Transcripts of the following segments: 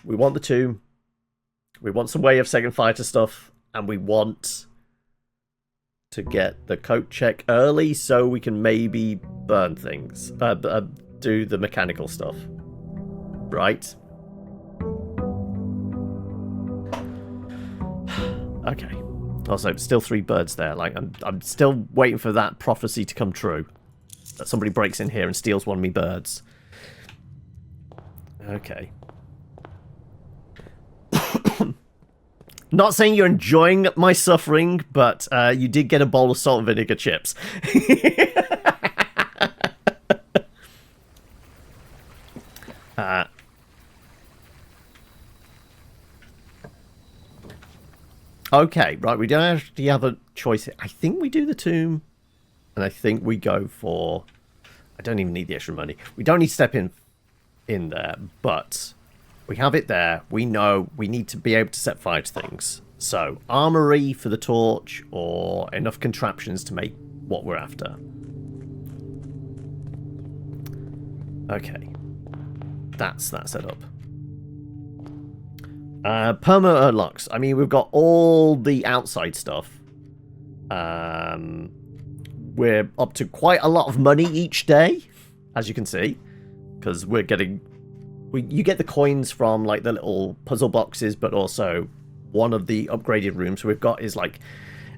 We want the tomb. We want some way of setting fire to stuff. And we want to get the coat check early so we can maybe burn things. Do the mechanical stuff. Right? Okay. Also, still 3 birds there. Like, I'm still waiting for that prophecy to come true. That somebody breaks in here and steals one of me birds. Okay. Not saying you're enjoying my suffering, but you did get a bowl of salt and vinegar chips. Okay, right, we don't actually have a choice. I think we do the tomb, and I think we go for... I don't even need the extra money. We don't need to step in there, but we have it there. We know we need to be able to set fire to things. So, armory for the torch, or enough contraptions to make what we're after. Okay. That's that set up. Perma locks. I mean, we've got all the outside stuff. We're up to quite a lot of money each day, as you can see, because we're getting... you get the coins from, like, the little puzzle boxes, but also one of the upgraded rooms we've got is, like,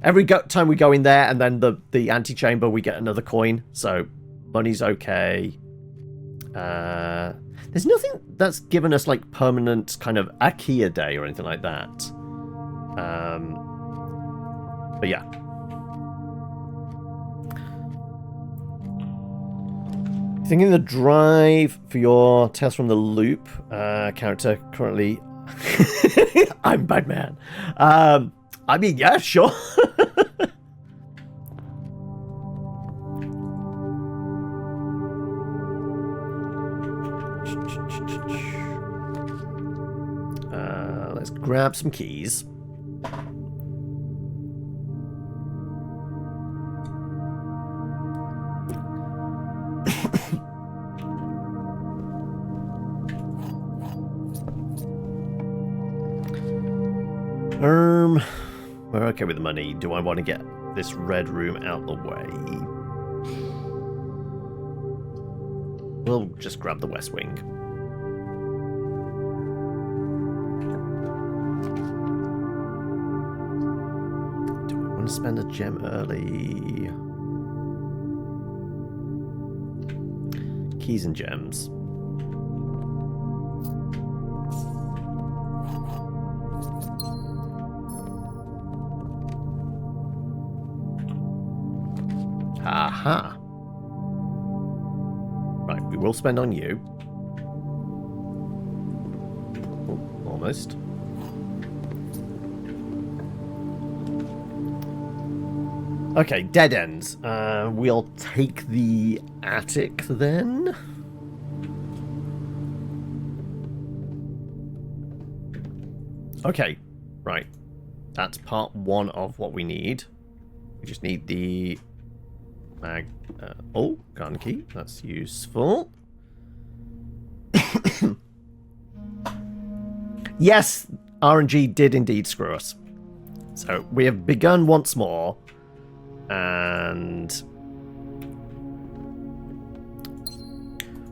every time we go in there and then the antechamber, we get another coin. So, money's okay. There's nothing that's given us, like, permanent kind of IKEA day or anything like that. But yeah. Thinking the drive for your Tales from the Loop character currently... I'm Batman. I mean, yeah, sure. Let's grab some keys. We're okay with the money. Do I want to get this red room out the way? We'll just grab the west wing. Do I want to spend a gem early? Keys and gems. Aha. Right, we will spend on you. Oh, almost. Okay, dead ends. We'll take the attic then. Okay, right. That's part 1 of what we need. We just need the... gun key. That's useful. Yes, RNG did indeed screw us. So we have begun once more, and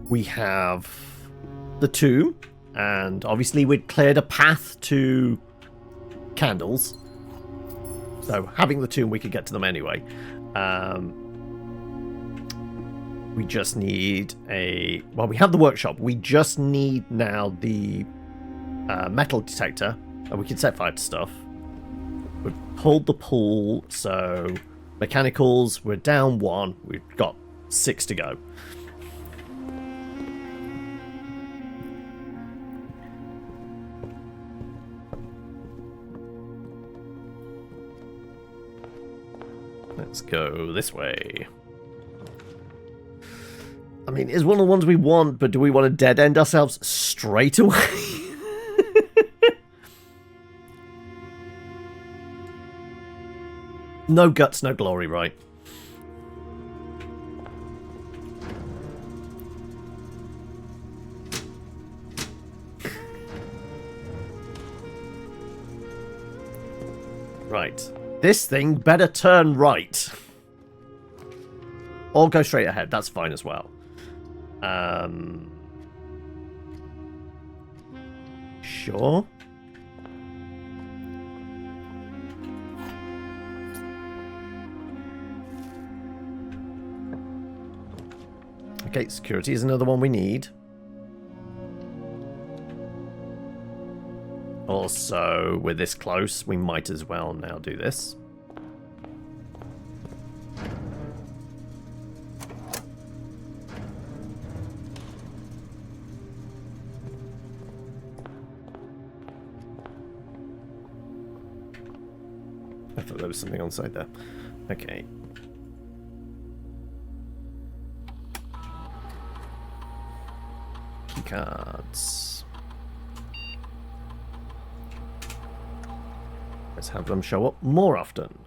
we have the tomb, and obviously we'd cleared a path to candles. So having the tomb, we could get to them anyway. We just need a... Well, we have the workshop. We just need now the metal detector, and we can set fire to stuff. We've pulled the pool, so mechanicals, we're down 1. We've got 6 to go. Let's go this way. I mean, it's one of the ones we want, but do we want to dead end ourselves straight away? No guts, no glory, right? Right. This thing better turn right. Or go straight ahead. That's fine as well. Sure. Okay, security is another one we need. Also, we're this close, we might as well now do this. I thought there was something on the side there. Okay. Keycards. Let's have them show up more often.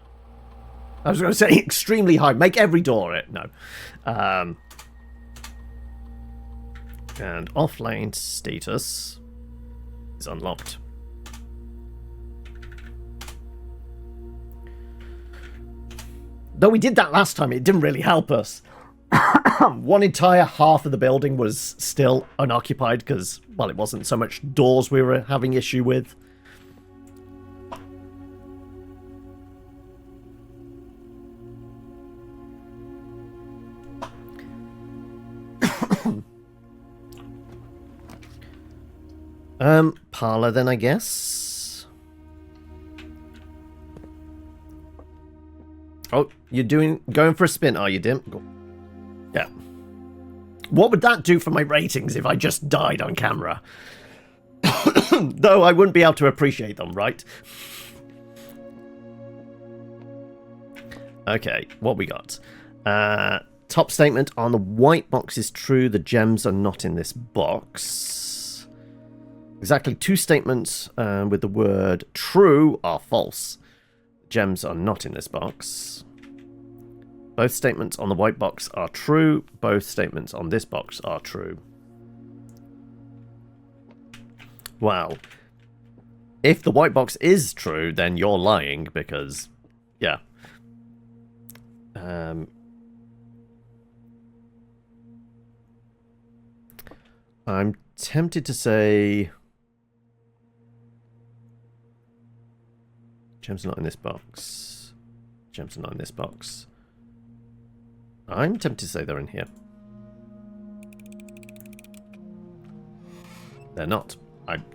I was going to say extremely high. Make every door it. No. And offlane status is unlocked. Though we did that last time, it didn't really help us. One entire half of the building was still unoccupied because, well, it wasn't so much doors we were having issue with. Parlor then, I guess. Oh, you're going for a spin, are you, Dim? Go. Yeah. What would that do for my ratings if I just died on camera? Though I wouldn't be able to appreciate them, right? Okay, what we got? Top statement on the white box is true. The gems are not in this box. Exactly 2 statements with the word true are false. Gems are not in this box. Both statements on the white box are true. Both statements on this box are true. Well, if the white box is true, then you're lying because, yeah. I'm tempted to say gems are not in this box. Gems are not in this box. I'm tempted to say they're in here. They're not.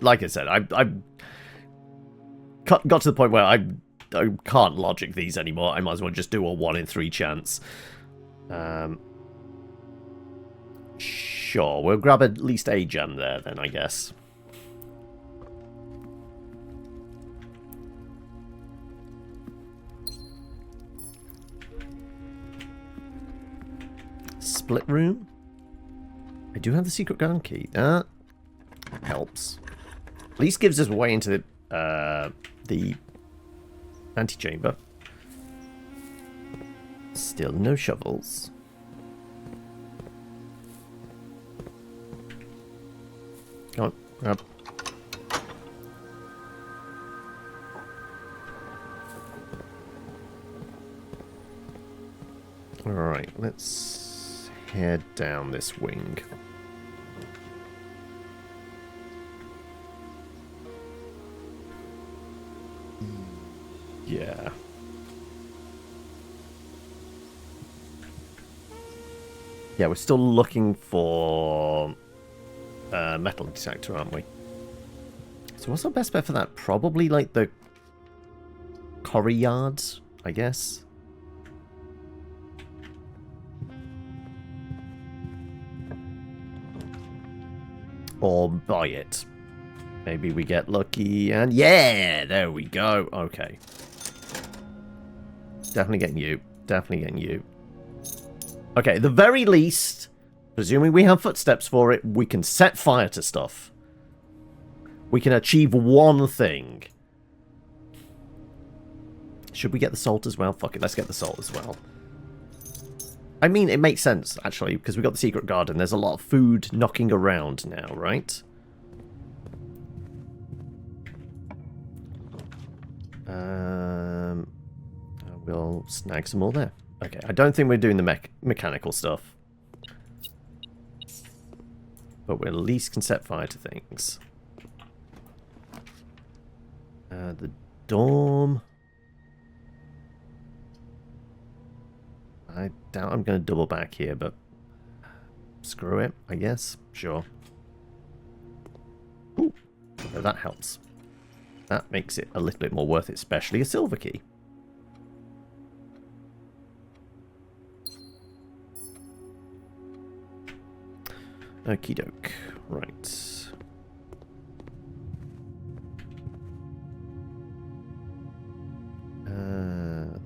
Like I said, I got to the point where I can't logic these anymore. I might as well just do a 1 in 3 chance. Sure, we'll grab at least a gem there then, I guess. Split room. I do have the secret garden key. That helps. At least gives us a way into the antechamber. Still no shovels. Come on, grab. Alright, let's head down this wing. Yeah. Yeah, we're still looking for a metal detector, aren't we? So what's our best bet for that? Probably like the quarry yards, I guess. Or buy it. Maybe we get lucky and yeah, there we go. Okay. Definitely getting you. Definitely getting you. Okay, at the very least, presuming we have footsteps for it, we can set fire to stuff. We can achieve one thing. Should we get the salt as well? Fuck it, let's get the salt as well. I mean, it makes sense, actually, because we've got the secret garden. There's a lot of food knocking around now, right? we'll snag some more there. Okay, I don't think we're doing the mechanical stuff. But we at least can set fire to things. The dorm. I doubt I'm going to double back here, but screw it, I guess. Sure. Ooh, so that helps. That makes it a little bit more worth it, especially a silver key. Okie doke. Right.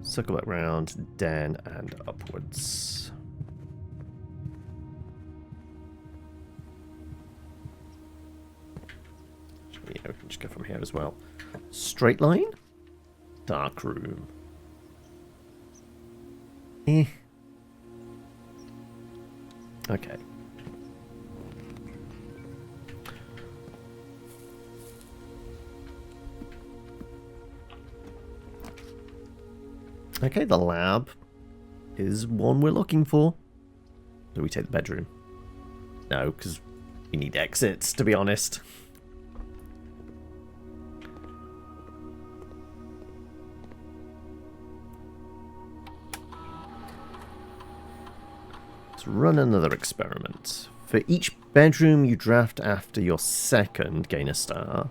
Circle back round, down and upwards. Yeah, we can just go from here as well. Straight line. Dark room. Eh. Okay. Okay, the lab is one we're looking for. Do we take the bedroom? No, because we need exits, to be honest. Let's run another experiment. For each bedroom you draft after your second, gain a star.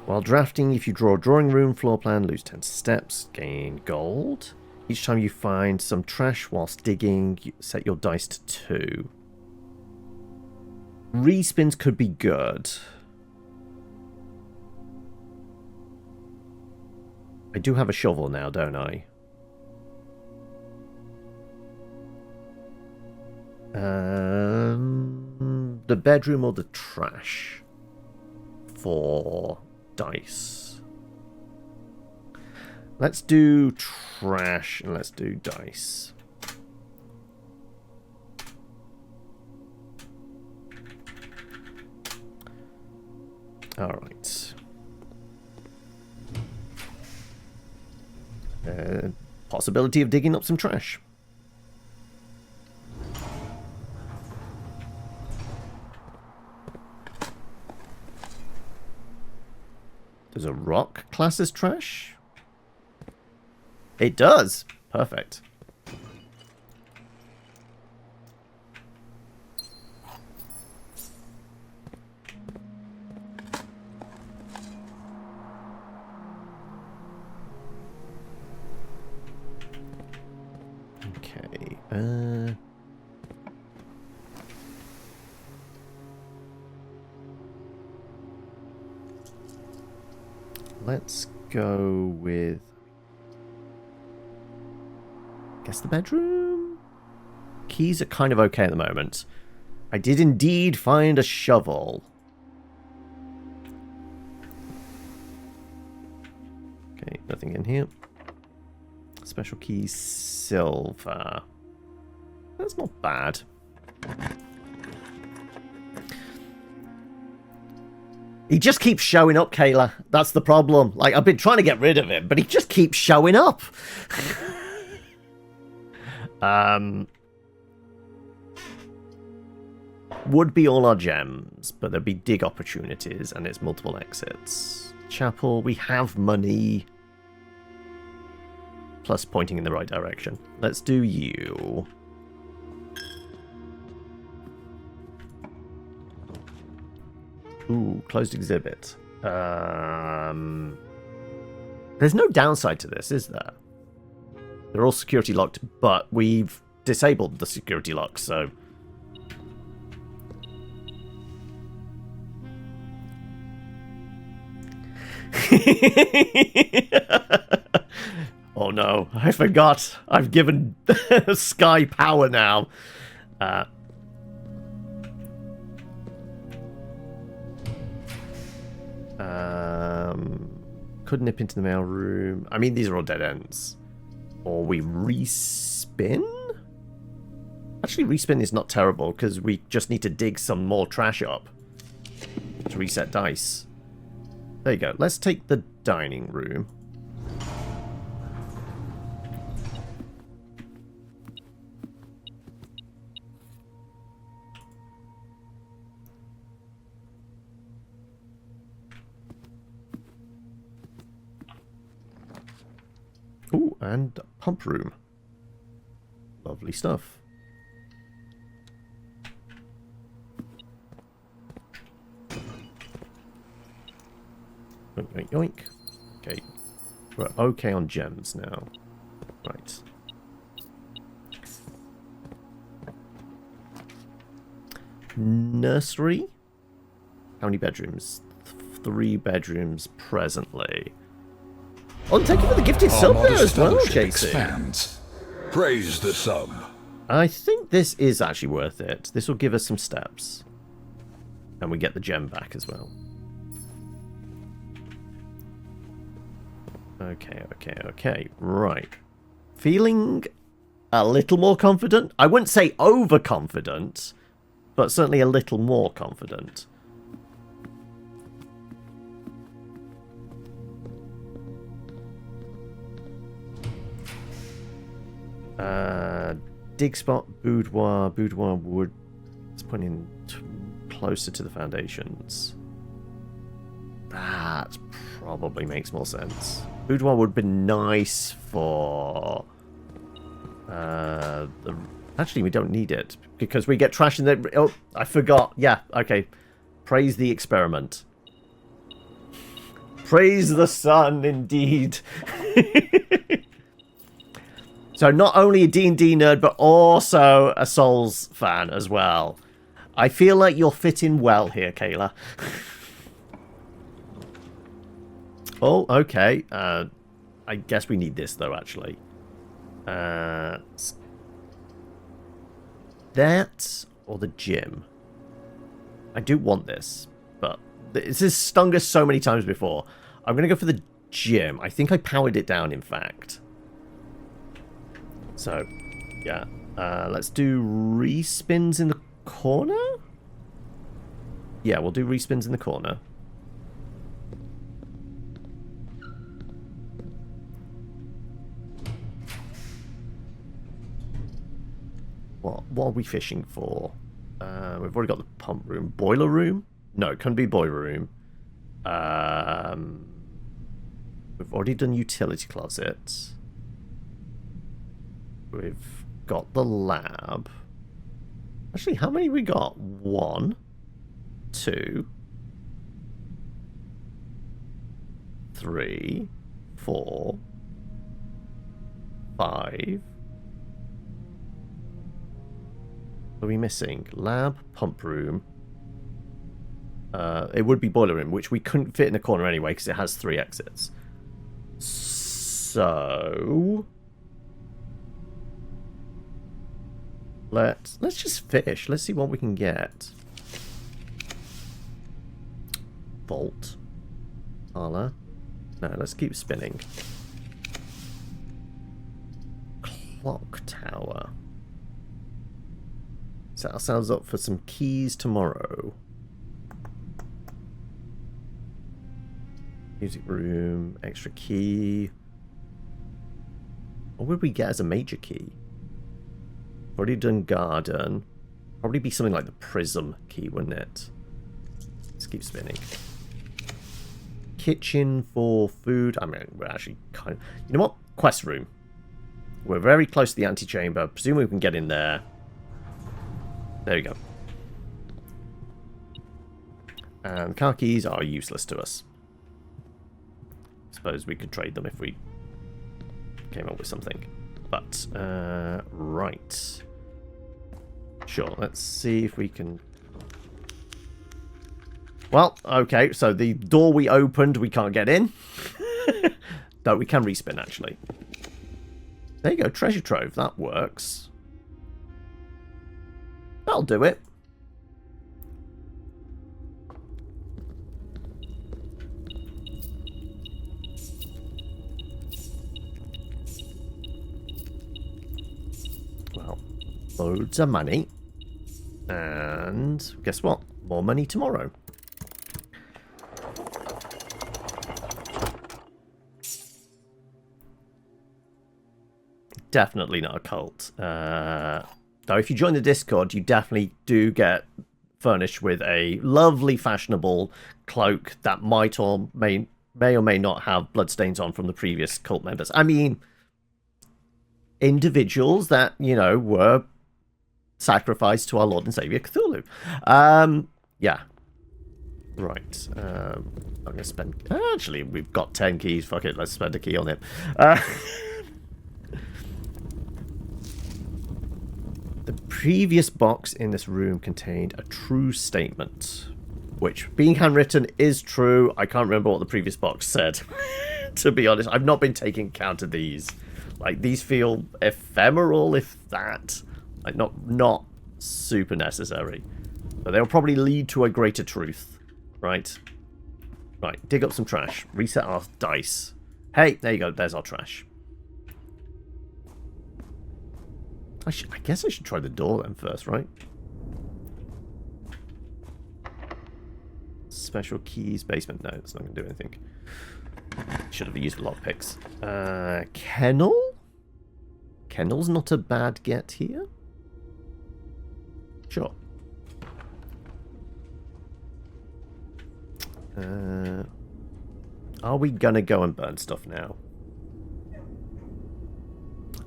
While drafting, if you draw a drawing room floor plan, lose 10 steps, gain gold. Each time you find some trash whilst digging, you set your dice to 2. Respins could be good. I do have a shovel now, don't I? The bedroom or the trash for dice. Let's do trash and let's do dice. All right. Possibility of digging up some trash. Does a rock class as trash? It does. Perfect. Okay. Let's go with, guess, the bedroom? Keys are kind of okay at the moment. I did indeed find a shovel. Okay, nothing in here. Special key, silver. That's not bad. He just keeps showing up, Kayla. That's the problem. Like, I've been trying to get rid of him, but he just keeps showing up. Would be all our gems, but there'd be dig opportunities, and it's multiple exits. Chapel, we have money. Plus pointing in the right direction. Let's do you. Ooh, closed exhibit. There's no downside to this, is there? They're all security locked, but we've disabled the security lock, so... Oh no, I forgot. I've given Sky power now. Could nip into the mail room. I mean, these are all dead ends. Or we respin? Actually, respin is not terrible, because we just need to dig some more trash up to reset dice. There you go. Let's take the dining room. Ooh, and pump room. Lovely stuff. Yoink, yoink, yoink. Okay. We're okay on gems now. Right. Nursery? How many bedrooms? 3 bedrooms presently. Oh, thank you for the gifted sub there as well, JC. Expands. Praise the sub. I think this is actually worth it. This will give us some steps. And we get the gem back as well. Okay. Right. Feeling a little more confident. I wouldn't say overconfident, but certainly a little more confident. Dig spot, boudoir wood. Let's put in closer to the foundations. That probably makes more sense. Boudoir would be nice for... Actually, we don't need it, because we get trash in there. Oh, I forgot. Yeah, okay. Praise the experiment. Praise the sun, indeed. So not only a D&D nerd, but also a Souls fan as well. I feel like you're fitting well here, Kayla. Oh, okay. I guess we need this, though, actually. That or the gym. I do want this, but this has stung us so many times before. I'm going to go for the gym. I think I powered it down, in fact. So, yeah. Let's do respins in the corner? Yeah, we'll do respins in the corner. What are we fishing for? We've already got the pump room. Boiler room? No, it couldn't be boiler room. We've already done utility closet. We've got the lab. Actually, how many we got? 1, 2, 3, 4, 5. What are we missing? Lab, pump room. It would be boiler room, which we couldn't fit in the corner anyway because it has 3 exits. So let's just fish. Let's see what we can get. Vault. Parlor. No, let's keep spinning. Clock tower. Set ourselves up for some keys tomorrow. Music room, extra key. What would we get as a major key? Already done garden. Probably be something like the prism key, wouldn't it? Let's keep spinning. Kitchen for food. I mean, we're actually kind of... You know what? Quest room. We're very close to the antechamber. Presumably we can get in there. There we go. And car keys are useless to us. Suppose we could trade them if we came up with something. But, right. Sure, let's see if we can... Well, okay, so the door we opened, we can't get in. Though we can respin, actually. There you go, treasure trove, that works. That'll do it. Well, loads of money. And guess what? More money tomorrow. Definitely not a cult. Though if you join the Discord, you definitely do get furnished with a lovely fashionable cloak that may or may not have bloodstains on from the previous cult members. I mean, individuals that, you know, were sacrificed to our Lord and Savior Cthulhu. Yeah. Right. I'm going to spend... Actually, we've got 10 keys. Fuck it, let's spend a key on him. The previous box in this room contained a true statement, which, being handwritten, is true. I can't remember what the previous box said. To be honest, I've not been taking count of these. Like, these feel ephemeral, if that. Like, not super necessary. But they'll probably lead to a greater truth. Right? Right, dig up some trash. Reset our dice. Hey, there you go. There's our trash. I guess I should try the door then first, right? Special keys, basement. No, it's not going to do anything. Should have used lockpicks. Kennel? Kennel's not a bad get here. Sure. Are we gonna go and burn stuff now?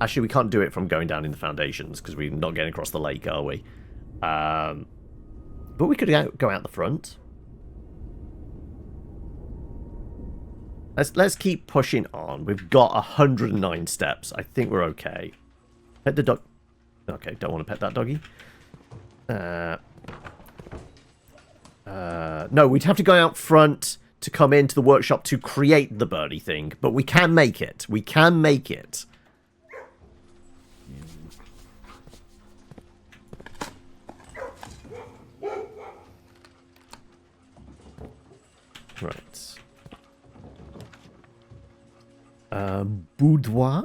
Actually, we can't do it from going down in the foundations because we're not getting across the lake, are we? But we could go out the front. Let's keep pushing on. We've got 109 steps. I think we're okay. Pet the dog. Okay, don't want to pet that doggy. No, we'd have to go out front to come into the workshop to create the birdie thing, but we can make it. We can make it. Right. Boudoir?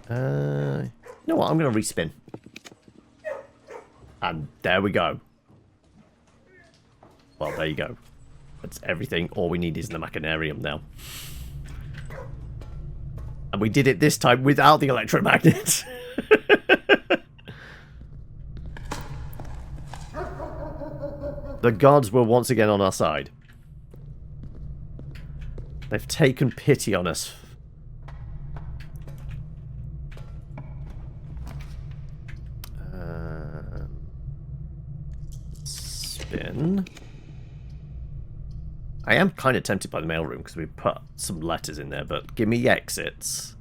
You know what? I'm going to respin. And there we go. Well, there you go. That's everything. All we need is the machinarium now. And we did it this time without the electromagnet. The gods were once again on our side. They've taken pity on us. Spin. I am kind of tempted by the mailroom because we put some letters in there, but give me exits.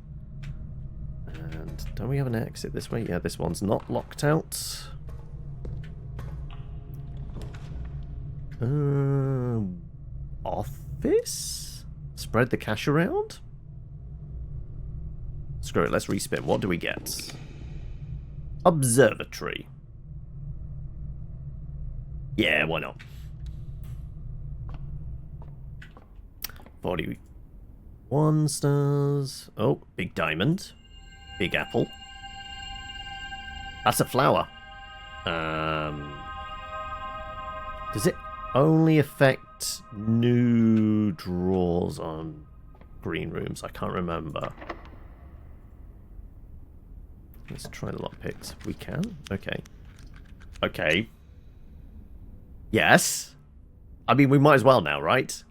And don't we have an exit this way? Yeah, this one's not locked out. Office? Spread the cash around? Screw it, let's respin. What do we get? Observatory. Yeah, why not? 41 stars. Oh, big diamond. Big apple. That's a flower. Does it only affect new draws on green rooms? I can't remember. Let's try the lockpicks. We can? Okay. Okay. Yes. I mean, we might as well now, right?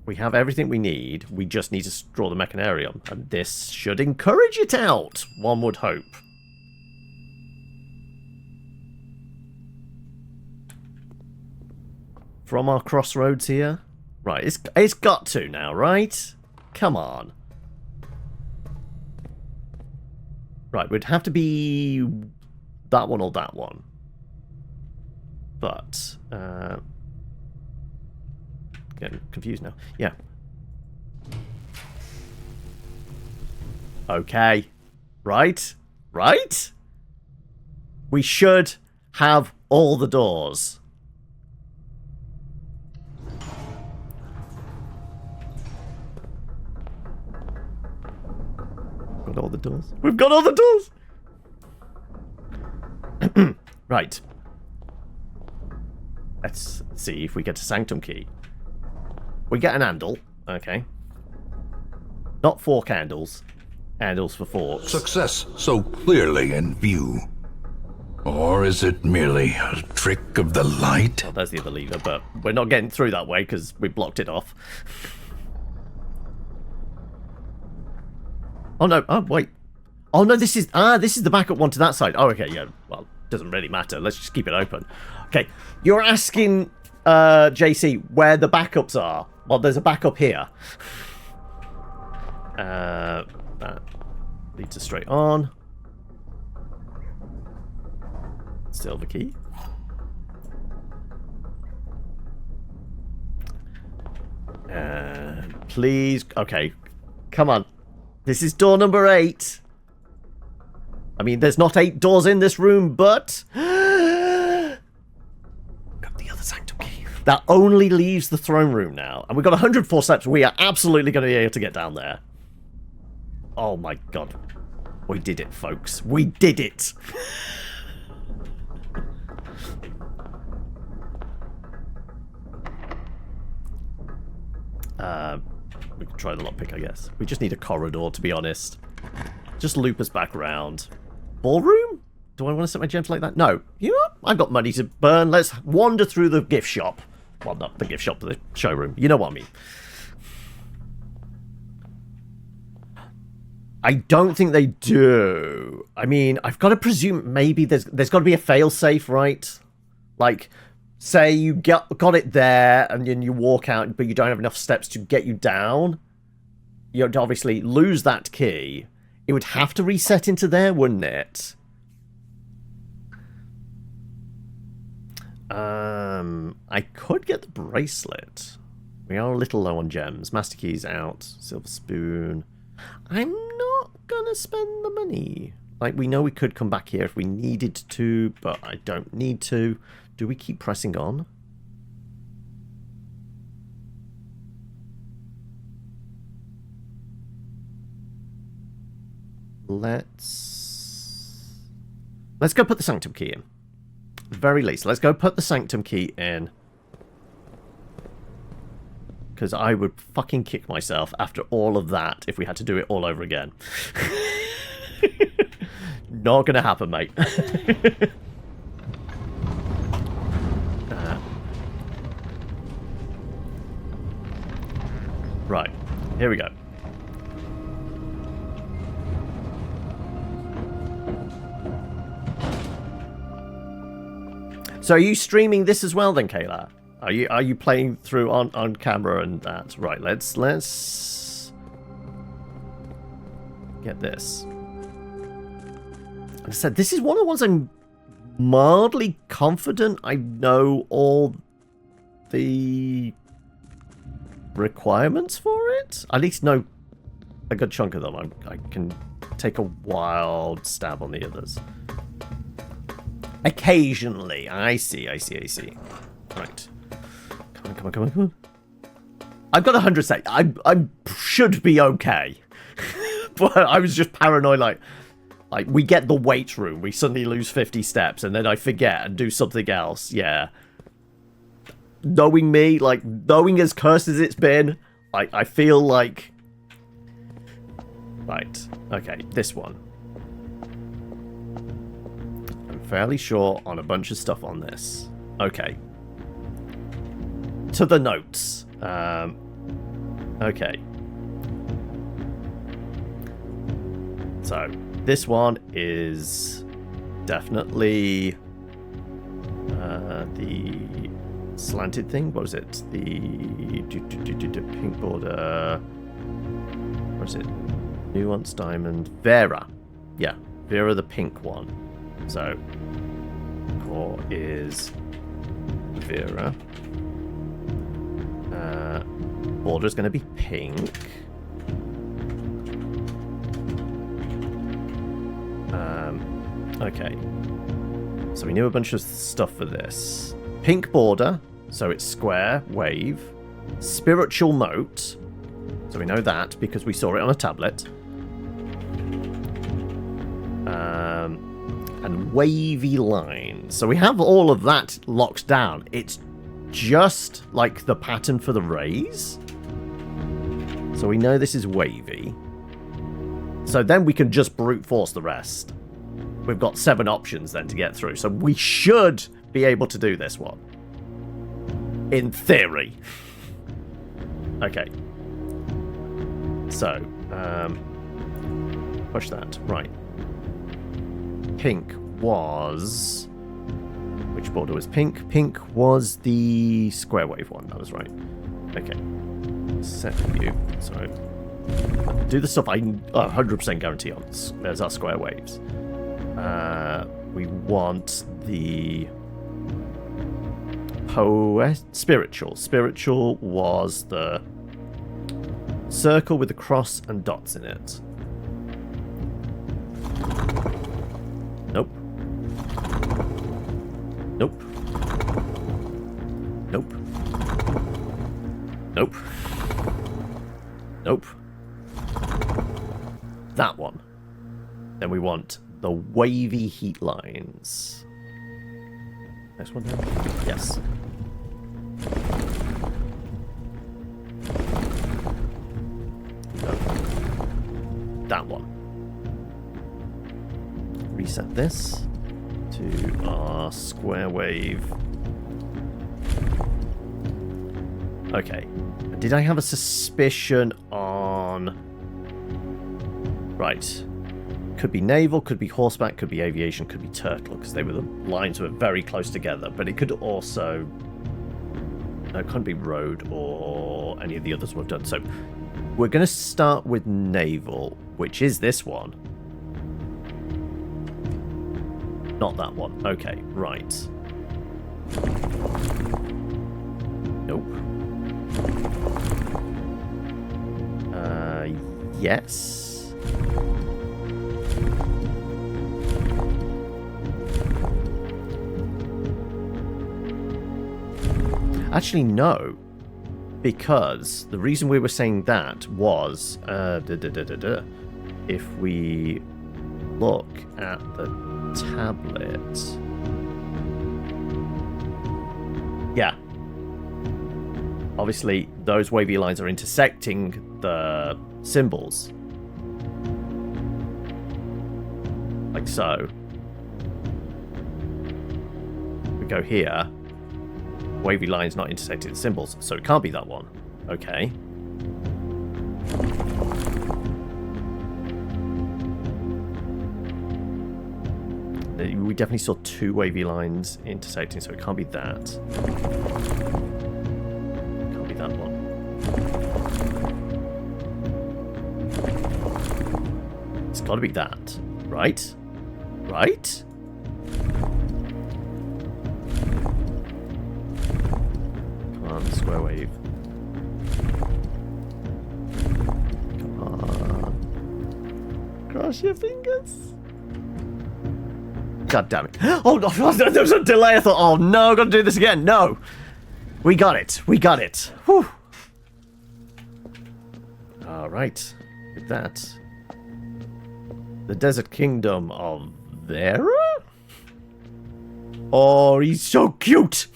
We have everything we need. We just need to draw the machinarium. And this should encourage it out, one would hope. From our crossroads here. Right, it's got to now, right? Come on. Right, we'd have to be that one or that one. But, getting confused now. Yeah. Okay. Right? Right? We should have all the doors. Got all the doors. We've got all the doors! Right. Let's see if we get a sanctum key. We get an handle. Okay. Not 4 candles. Handles for 4. Success so clearly in view. Or is it merely a trick of the light? Oh, there's the other lever, but we're not getting through that way because we blocked it off. Oh, no. Oh, wait. Oh, no, this is the backup one to that side. Oh, okay, yeah. Well, doesn't really matter. Let's just keep it open. Okay, you're asking, JC, where the backups are. Well, there's a backup here. That leads us straight on. Silver key. Please. Okay. Come on. This is door number 8. I mean, there's not 8 doors in this room, but... Got the other sanctum key. That only leaves the throne room now. And we've got 104 steps. We are absolutely going to be able to get down there. Oh my god. We did it, folks. We did it. We can try the lockpick, I guess. We just need a corridor, to be honest. Just loop us back around. Ballroom? Do I want to set my gems like that? No. You know what? I've got money to burn. Let's wander through the gift shop. Well, not the gift shop, but the showroom. You know what I mean. I don't think they do. I mean, I've got to presume maybe there's got to be a fail-safe, right? Like... Say you got it there, and then you walk out, but you don't have enough steps to get you down. You'd obviously lose that key. It would have to reset into there, wouldn't it? I could get the bracelet. We are a little low on gems. Master key's out. Silver spoon. I'm not gonna spend the money. Like, we know we could come back here if we needed to, but I don't need to. Do we keep pressing on? Let's go put the sanctum key in. At the very least, let's go put the sanctum key in. Because I would fucking kick myself after all of that if we had to do it all over again. Not gonna happen, mate. Right, here we go. So are you streaming this as well then, Kayla? Are you playing through on camera and that? Right, let's get this. Like I said, this is one of the ones I'm mildly confident I know all the requirements for it. At least know a good chunk of them. I can take a wild stab on the others. Occasionally. I see. Right. Come on. I've got 100 seconds. I should be okay. But I was just paranoid, like we get the weight room, we suddenly lose 50 steps, and then I forget and do something else. Yeah. Knowing me, like, knowing as cursed as it's been, I feel like... Right. Okay, this one. I'm fairly sure on a bunch of stuff on this. Okay. To the notes. Okay. So, this one is definitely the slanted thing. What was it? The pink border. What is it? Nuance diamond. Vera. Yeah, Vera the pink one. So, core is Vera. Border is going to be pink. Okay. So we knew a bunch of stuff for this. Pink border, so it's square, wave. Spiritual moat, so we know that because we saw it on a tablet. And wavy lines. So we have all of that locked down. It's just like the pattern for the rays. So we know this is wavy. So then we can just brute force the rest. we've got 7 options then to get through. So we should be able to do this one. In theory. Okay. So, push that. Right. Pink was... Which border was pink? Pink was the square wave one. That was right. Okay. Set view. So, do the stuff I 100% guarantee on. There's our square waves. We want the... Spiritual. Spiritual was the circle with the cross and dots in it. Nope. Nope. Nope. Nope. Nope. That one. Then we want the wavy heat lines. Next one down? Yes. No. That one. Reset this to our square wave. Okay. Did I have a suspicion on... Right. Could be naval, could be horseback, could be aviation, could be turtle, because the lines were very close together. But it could also... No, it couldn't be road or any of the others we've done. So we're going to start with naval, which is this one. Not that one. Okay, right. Nope. Yes. Actually, no. Because the reason we were saying that was... if we look at the tablet... Yeah. Obviously, those wavy lines are intersecting the symbols. Like so. We go here. Wavy lines not intersecting the symbols, so it can't be that one. Okay. We definitely saw 2 wavy lines intersecting, so it can't be that. Can't be that one. It's got to be that, right? Right? Come on, square wave. Come on. Cross your fingers. God damn it. Oh, no, there was a delay. I thought, oh no, I've got to do this again. No. We got it. We got it. Whew. Alright. With that. The Desert Kingdom of Vera? Oh, he's so cute.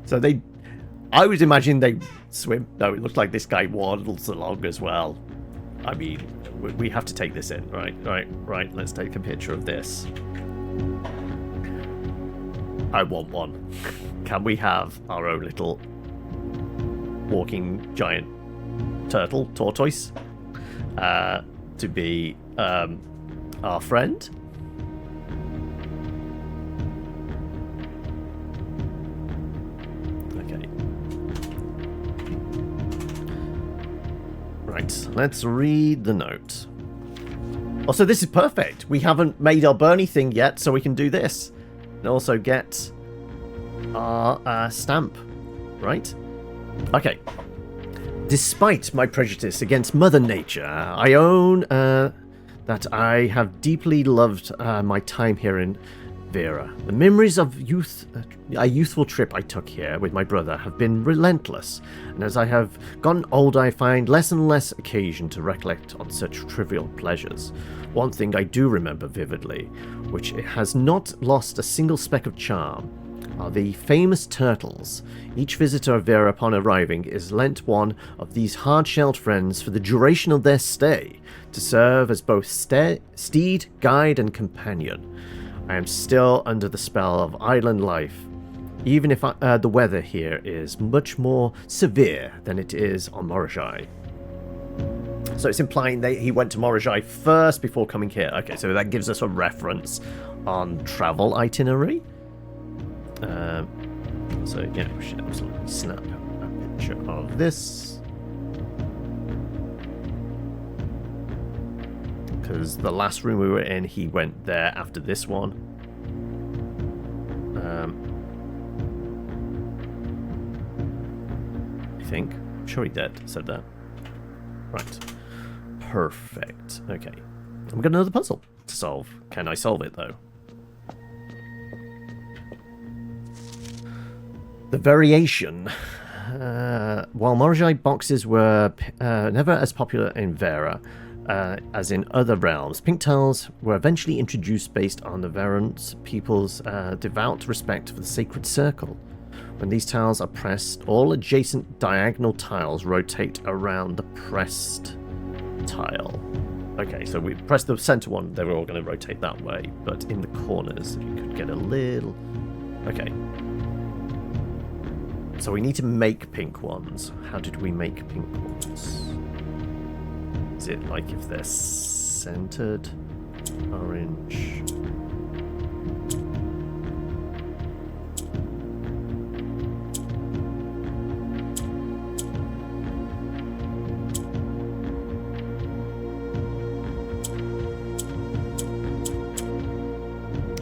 So they... I was imagining they swim. No, it looks like this guy waddles along as well. I mean... We have to take this in. Right. Let's take a picture of this. I want one. Can we have our own little walking giant tortoise to be our friend? Okay. Right, let's read the note. Also, this is perfect. We haven't made our Bernie thing yet, so we can do this. And also get our stamp, right? Okay. Despite my prejudice against Mother Nature, I own that I have deeply loved my time here in Vera. The memories of a youthful trip I took here with my brother have been relentless, and as I have gotten older I find less and less occasion to recollect on such trivial pleasures. One thing I do remember vividly, which has not lost a single speck of charm, are the famous turtles. Each visitor of Vera upon arriving is lent one of these hard-shelled friends for the duration of their stay, to serve as both steed, guide, and companion. I am still under the spell of island life, even if the weather here is much more severe than it is on Morajai. So it's implying that he went to Morajai first before coming here. Okay, so that gives us a reference on travel itinerary. So yeah, we should absolutely snap a picture of this, because the last room we were in, he went there after this one. I think. I'm sure he did. Said that. Right. Perfect. Okay. I've got another puzzle to solve. Can I solve it though? The variation. While Morajai boxes were never as popular in Vera as in other realms, pink tiles were eventually introduced based on the Verant people's devout respect for the sacred circle. When these tiles are pressed, all adjacent diagonal tiles rotate around the pressed tile. Okay, so we pressed the center one, they were all going to rotate that way, but in the corners you could get a little... Okay. So we need to make pink ones. How did we make pink ones? Is it like if they're centered? Orange.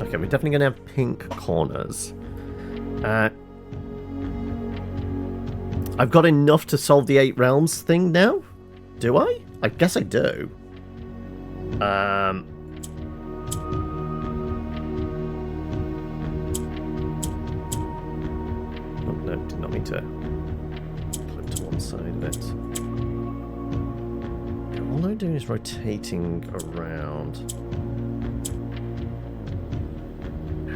Okay, we're definitely going to have pink corners. I've got enough to solve the 8 realms thing now? Do I? I guess I do. Oh, no, did not mean to click to one side of it. All I'm doing is rotating around.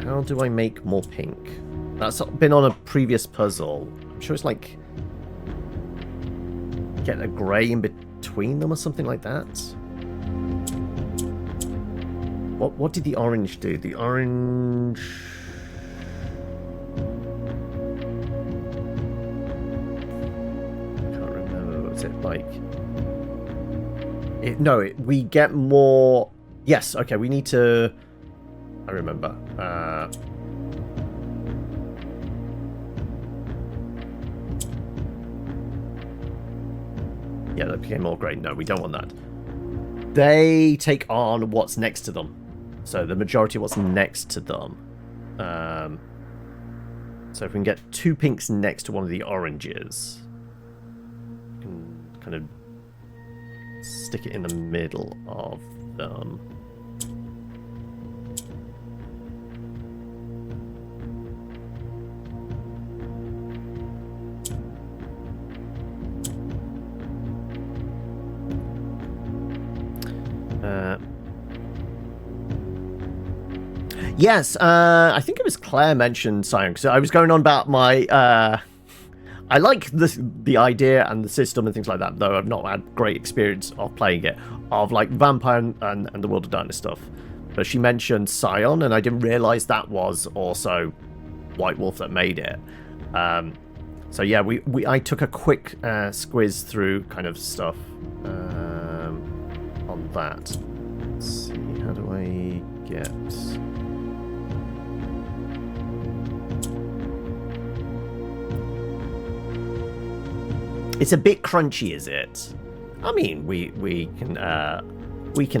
How do I make more pink? That's been on a previous puzzle. I'm sure it's like... get a grey in between them or something like that. What did the orange do? The orange... can't remember. Was it like... we get more... Yes, okay, we need to... I remember. Yeah, that became more grey. No, we don't want that. They take on what's next to them. So the majority of what's next to them. So if we can get 2 pinks next to one of the oranges, we can kind of stick it in the middle of them. Yes, I think it was Claire mentioned Sion, because I was going on about my... I like the idea and the system and things like that, though I've not had great experience of playing it, of like Vampire and the World of Darkness stuff. But she mentioned Sion, and I didn't realise that was also White Wolf that made it. So yeah, I took a quick squiz through kind of stuff on that. Let's see, how do I get... It's a bit crunchy, is it? I mean, we can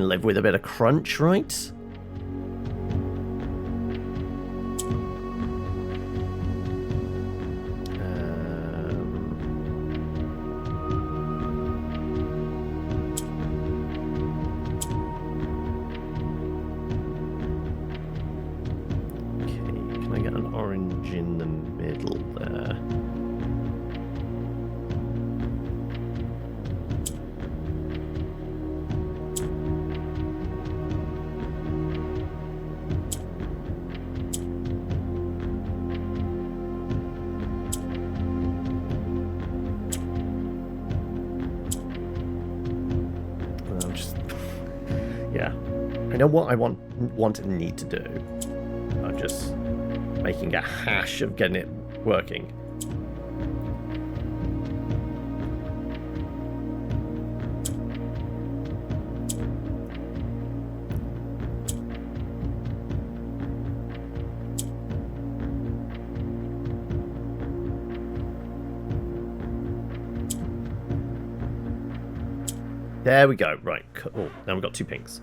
live with a bit of crunch, right? Okay, can I get an orange in the middle there? know what I want and need to do. I'm just making a hash of getting it working. There we go. Right. Cool. Now we've got 2 pinks.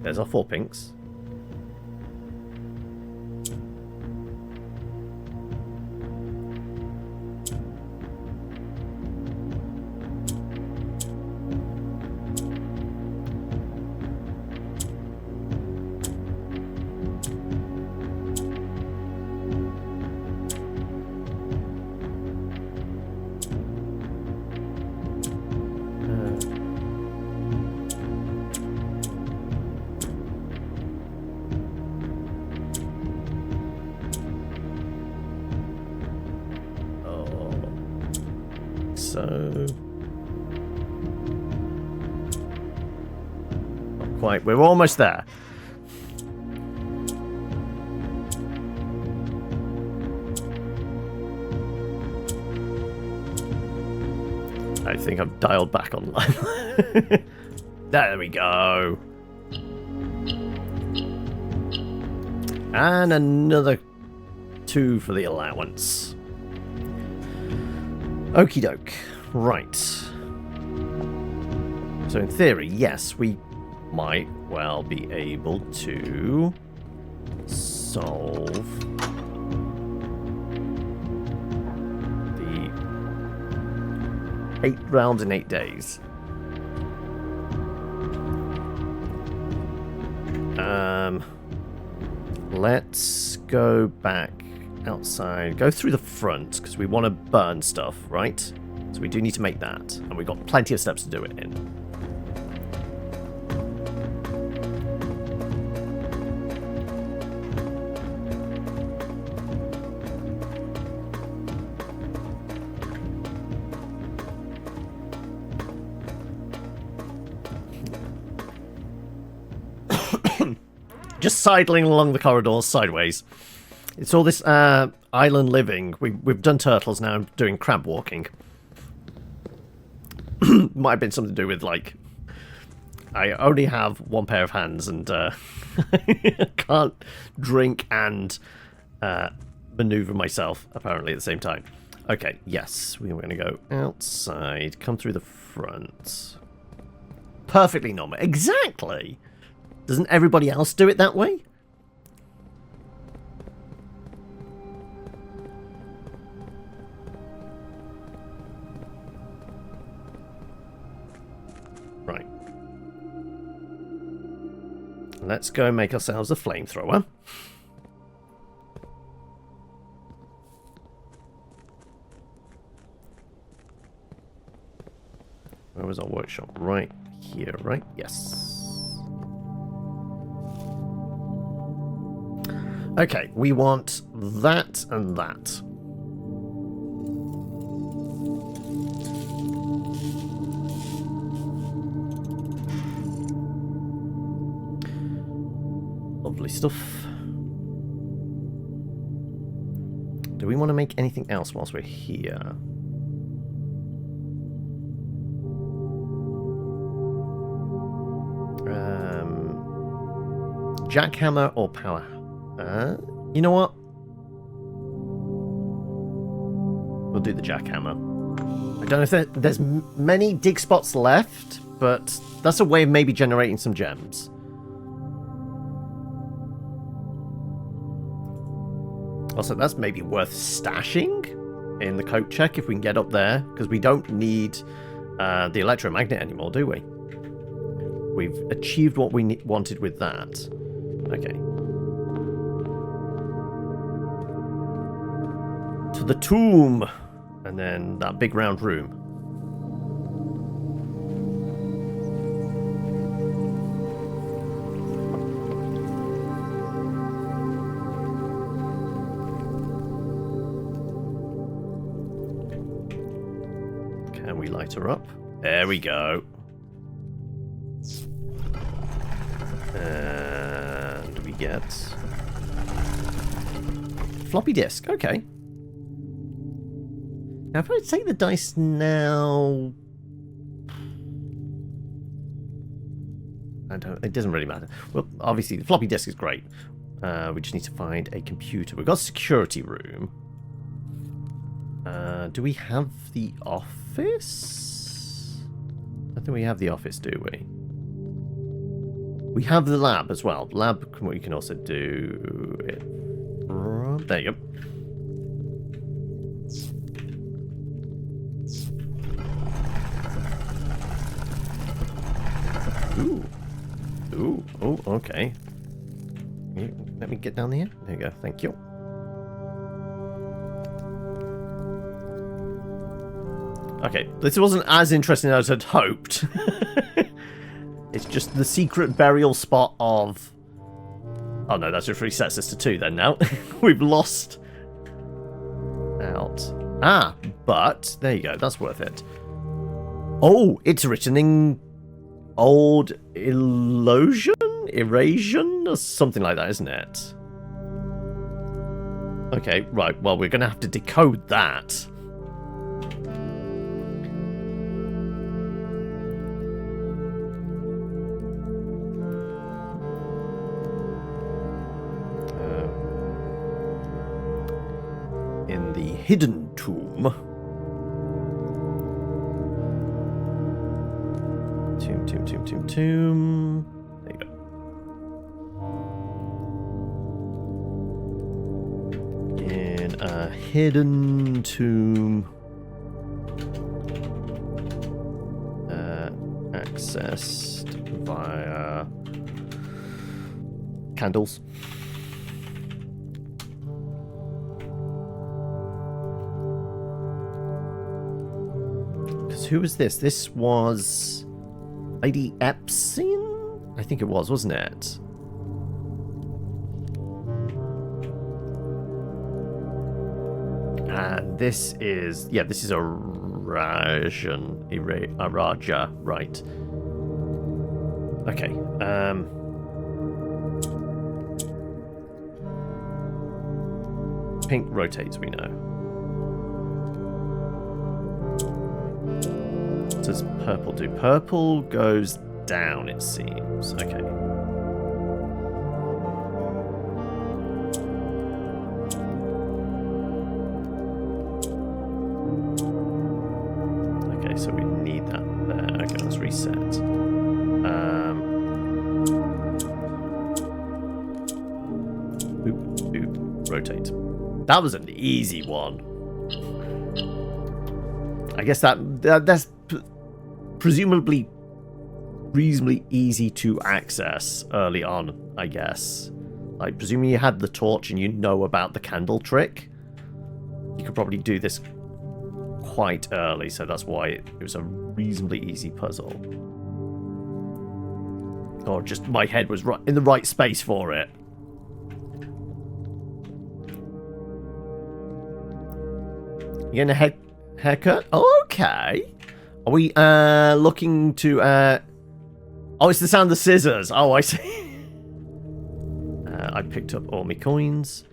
There's our 4 pinks. Not quite. We're almost there. I think I've dialed back online. There we go. And another 2 for the allowance. Okie doke. Right. So in theory, yes, we might well be able to solve the 8 rounds in 8 days. Let's go back outside. Go through the front, because we want to burn stuff, right? So we do need to make that. And we've got plenty of steps to do it in. Just sidling along the corridors sideways. It's all this island living. We've done turtles, now I'm doing crab walking. Might have been something to do with, like, I only have 1 pair of hands and can't drink and maneuver myself, apparently, at the same time. Okay, yes, we're going to go outside, come through the front. Perfectly normal. Exactly! Doesn't everybody else do it that way? Right. Let's go and make ourselves a flamethrower. Where was our workshop? Right here, right? Yes. Okay, we want that and that. Lovely stuff. Do we want to make anything else whilst we're here? Jackhammer or power? You know what? We'll do the jackhammer. I don't know if there's many dig spots left, but that's a way of maybe generating some gems. Also, that's maybe worth stashing in the coat check if we can get up there, because we don't need the electromagnet anymore, do we? We've achieved what we wanted with that. Okay. To the tomb, and then that big round room. and we light her up. There we go. And we get floppy disk. Okay. Now, if I take the dice now, it doesn't really matter. Well, obviously, the floppy disk is great. We just need to find a computer. We've got a security room. Do we have the office? I think we have the office, do we? We have the lab as well. Lab, we can also do it. There you go. Ooh. Ooh. Oh, okay. Let me get down here. There you go. Thank you. Okay, this wasn't as interesting as I'd hoped. It's just the secret burial spot of... Oh no, that just resets us to 2 then now. We've lost out. Ah, but there you go. That's worth it. Oh, it's written in old illusion? Erasion? Or something like that, isn't it? Okay, right. Well, we're going to have to decode that. In the hidden tomb. Tomb. There you go. In a hidden tomb. Accessed via candles. Because who was this? This was Lady Epstein? I think it was, wasn't it? This is... Yeah, this is a Rajan. A Raja, right. Okay. Pink rotates, we know. What does purple do? Purple goes down, it seems. Okay. Okay, so we need that there. Okay, let's reset. Rotate. That was an easy one. I guess that's presumably reasonably easy to access early on, I guess. Like, presuming you had the torch and you know about the candle trick, you could probably do this quite early, so that's why it was a reasonably easy puzzle. Or just my head was right in the right space for it. You getting a haircut? Oh, okay. Are we looking to... Oh, it's the sound of the scissors. Oh, I see. I picked up all my coins.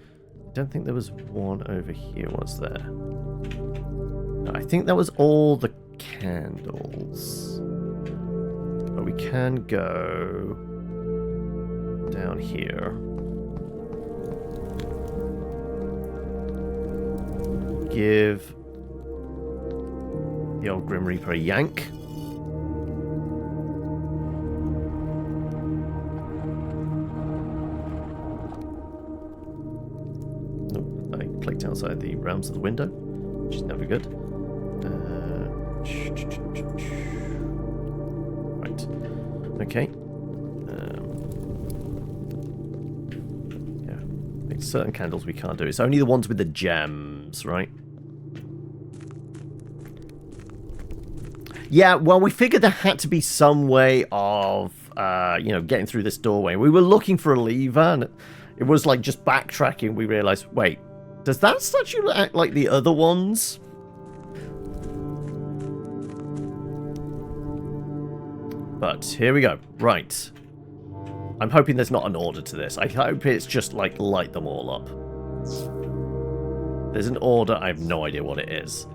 Don't think there was one over here, was there? No, I think that was all the candles. But we can go down here. Give the old Grim Reaper a yank. Nope, I clicked outside the realms of the window, which is never good. Right. Okay. Yeah. I think certain candles we can't do. It's only the ones with the gems, right? Yeah, well, we figured there had to be some way of, getting through this doorway. We were looking for a lever, and it was like just backtracking. We realized, wait, does that statue act like the other ones? But here we go. Right. I'm hoping there's not an order to this. I hope it's just like light them all up. There's an order. I have no idea what it is.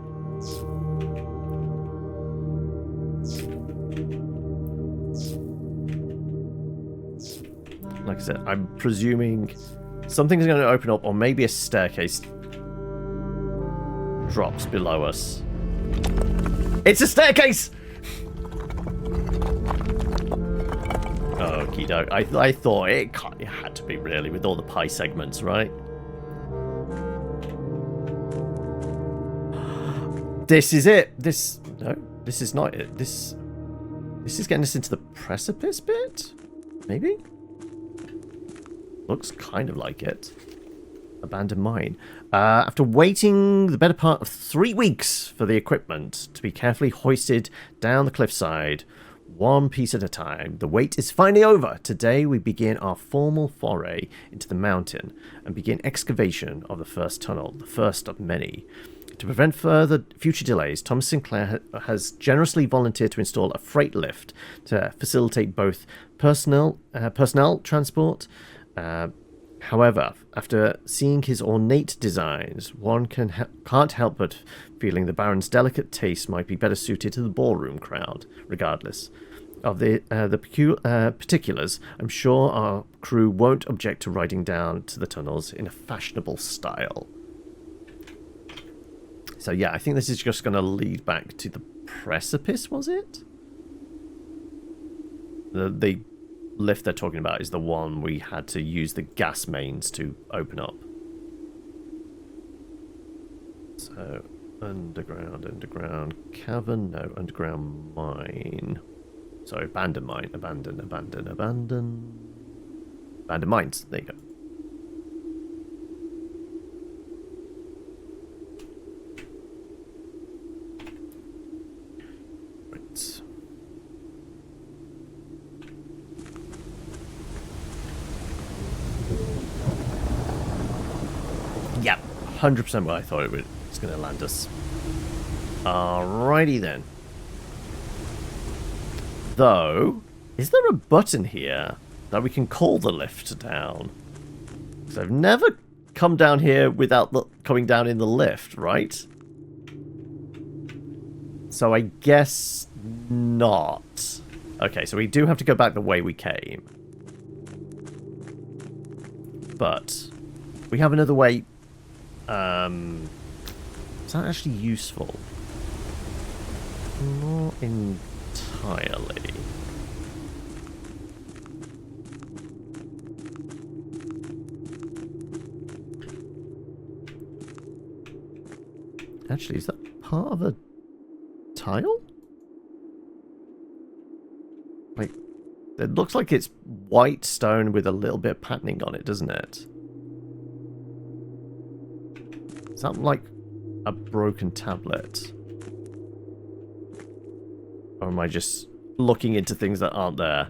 Like I said, I'm presuming something's going to open up, or maybe a staircase drops below us. It's a staircase! Okie doke. I thought it had to be, really, with all the pie segments, right? This is it. No, this is not it. This is getting us into the precipice bit? Maybe? Looks kind of like it. Abandoned mine. After waiting the better part of 3 weeks for the equipment to be carefully hoisted down the cliffside, one piece at a time, the wait is finally over. Today we begin our formal foray into the mountain and begin excavation of the first tunnel, the first of many. To prevent further future delays, Thomas Sinclair has generously volunteered to install a freight lift to facilitate both personnel transport. However, after seeing his ornate designs, one can't help but feeling the Baron's delicate taste might be better suited to the ballroom crowd. Regardless of the particulars, I'm sure our crew won't object to riding down to the tunnels in a fashionable style. So yeah, I think this is just going to lead back to the precipice, was it? The lift they're talking about is the one we had to use the gas mains to open up. So, underground cavern, no, underground mine. Sorry, abandoned mine, abandoned mines, there you go. Right. Yep, 100% what I thought it was going to land us. Alrighty then. Though, is there a button here that we can call the lift down? Because I've never come down here without coming down in the lift, right? So I guess not. Okay, so we do have to go back the way we came. But we have another way. Is that actually useful? Not entirely. Actually, is that part of a tile? Like, it looks like it's white stone with a little bit of patterning on it, doesn't it? Is that like a broken tablet? Or am I just looking into things that aren't there?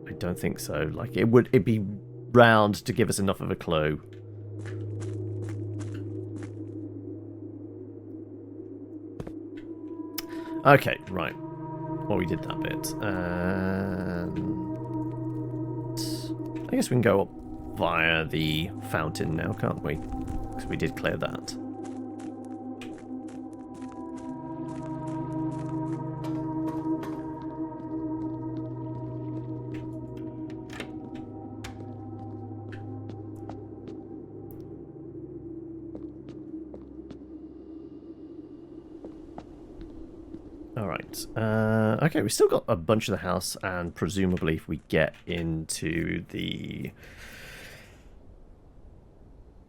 I don't think so. Like, it'd be round to give us enough of a clue. Okay, right. Well, we did that bit. And I guess we can go up via the fountain now, can't we? Because we did clear that. Alright, okay, we've still got a bunch of the house, and presumably if we get into the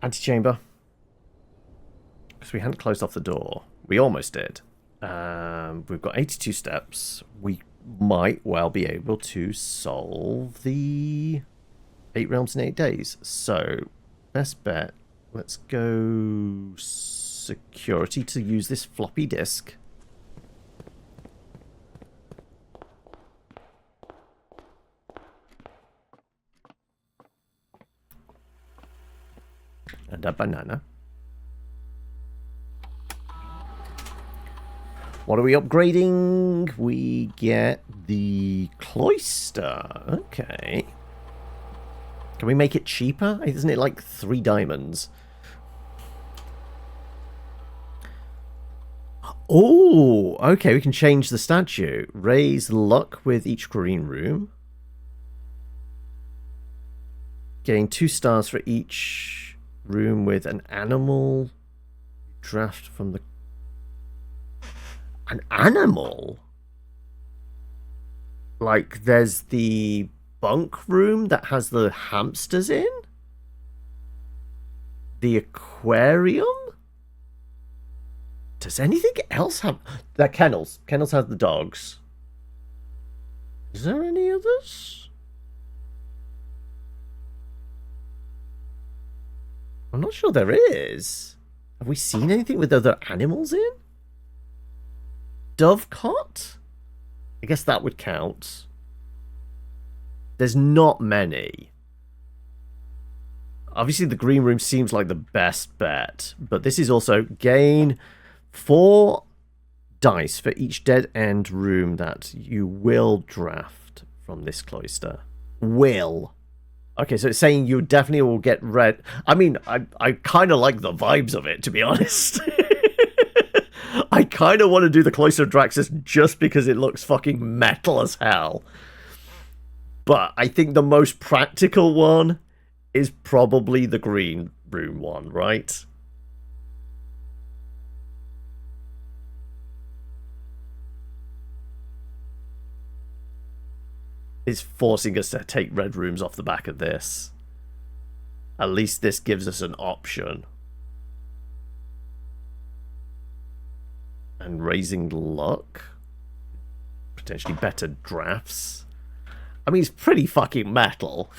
antechamber, because we hadn't closed off the door. We almost did. We've got 82 steps. We might well be able to solve the 8 realms in 8 days. So, best bet, let's go security to use this floppy disk. And a banana. What are we upgrading? We get the cloister. Okay. Can we make it cheaper? Isn't it like 3 diamonds? Oh, okay. We can change the statue. Raise luck with each green room. Getting 2 stars for each room with an animal. Draft from the... An animal? Like, there's the bunk room that has the hamsters in? The aquarium? Does anything else have... They're kennels. Kennels have the dogs. Is there any others? I'm not sure there is. Have we seen anything with other animals in? Dovecot? I guess that would count. There's not many. Obviously, the green room seems like the best bet. But this is also gain 4 dice for each dead-end room that you will draft from this cloister. Will. Okay, so it's saying you definitely will get red. I mean, I kind of like the vibes of it, to be honest. I kind of want to do the Cloister of Draxus just because it looks fucking metal as hell. But I think the most practical one is probably the green room one, right? It's forcing us to take red rooms off the back of this. At least this gives us an option. And raising luck. Potentially better drafts. I mean, it's pretty fucking metal.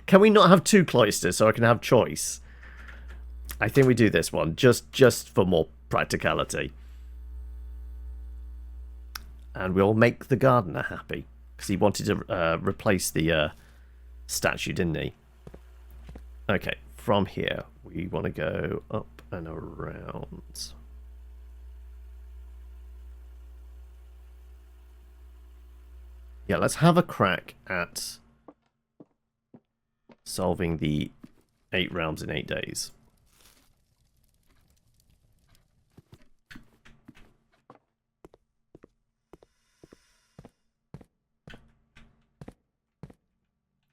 Can we not have 2 cloisters so I can have choice? I think we do this one, just for more practicality. And we'll make the gardener happy. Because he wanted to replace the statue, didn't he? Okay, from here, we want to go up and around. Yeah, let's have a crack at solving the 8 realms in 8 days.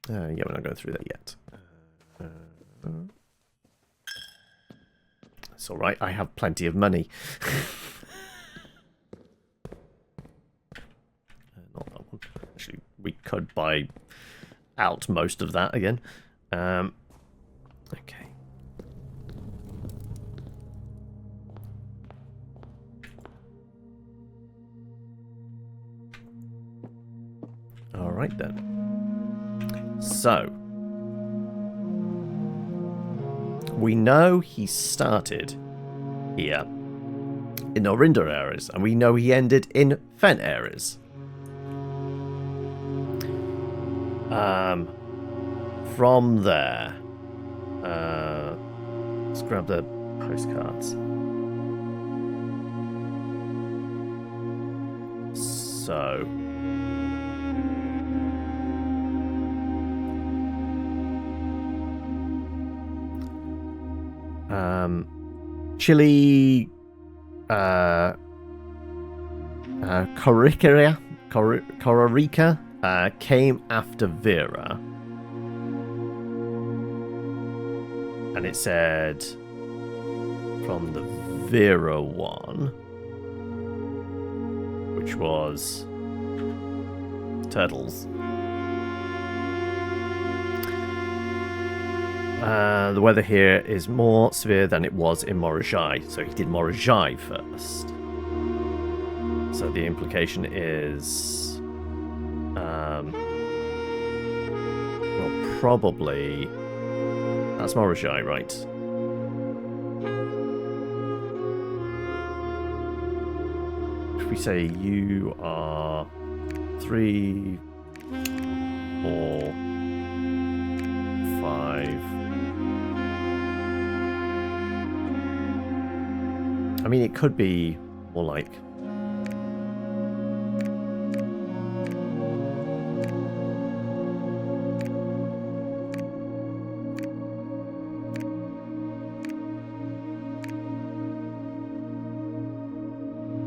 Yeah, we're not going through that yet. It's alright, I have plenty of money. Not that one. Actually, we could buy out most of that again. Okay. Alright then. So, we know he started here in Orinda areas, and we know he ended in Fen areas. From there, let's grab the postcards. So, Chile, Corarica came after Vera. And it said from the Vera one, which was turtles. The weather here is more severe than it was in Morajai, so he did Morajai first. So the implication is, well, probably that's Morajai, right? If we say you are 3, 4, 5. I mean, it could be More like.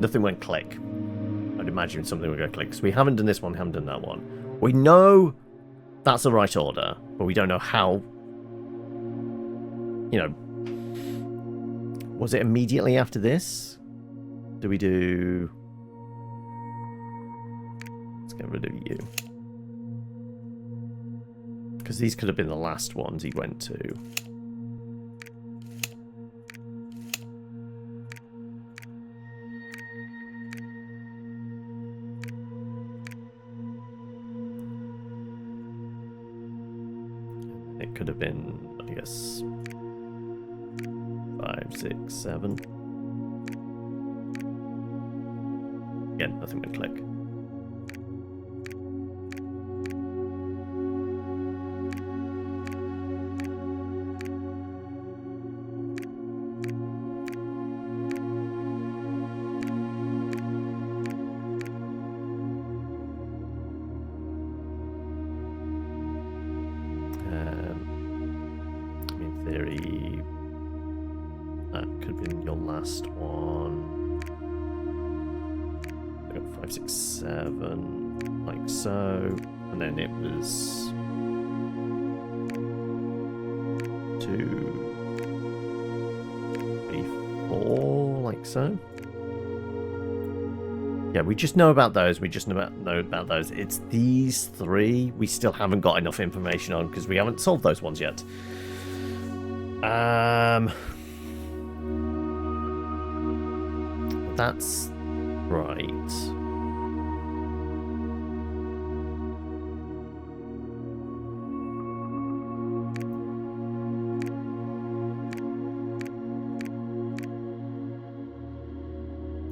Nothing went click. I'd imagine something would go click. So we haven't done this one, haven't done that one. We know that's the right order, but we don't know how. You know. Was it immediately after this? Do we do... Let's get rid of you. Because these could have been the last ones he went to. It could have been, I guess, 5, 6, 7. Again, nothing went click. In theory, that could have been your last one. I got 5, 6, 7, like so, and then it was 2, 3, 4, like so. Yeah, we just know about those. We just know about those. It's these three we still haven't got enough information on because we haven't solved those ones yet. That's right.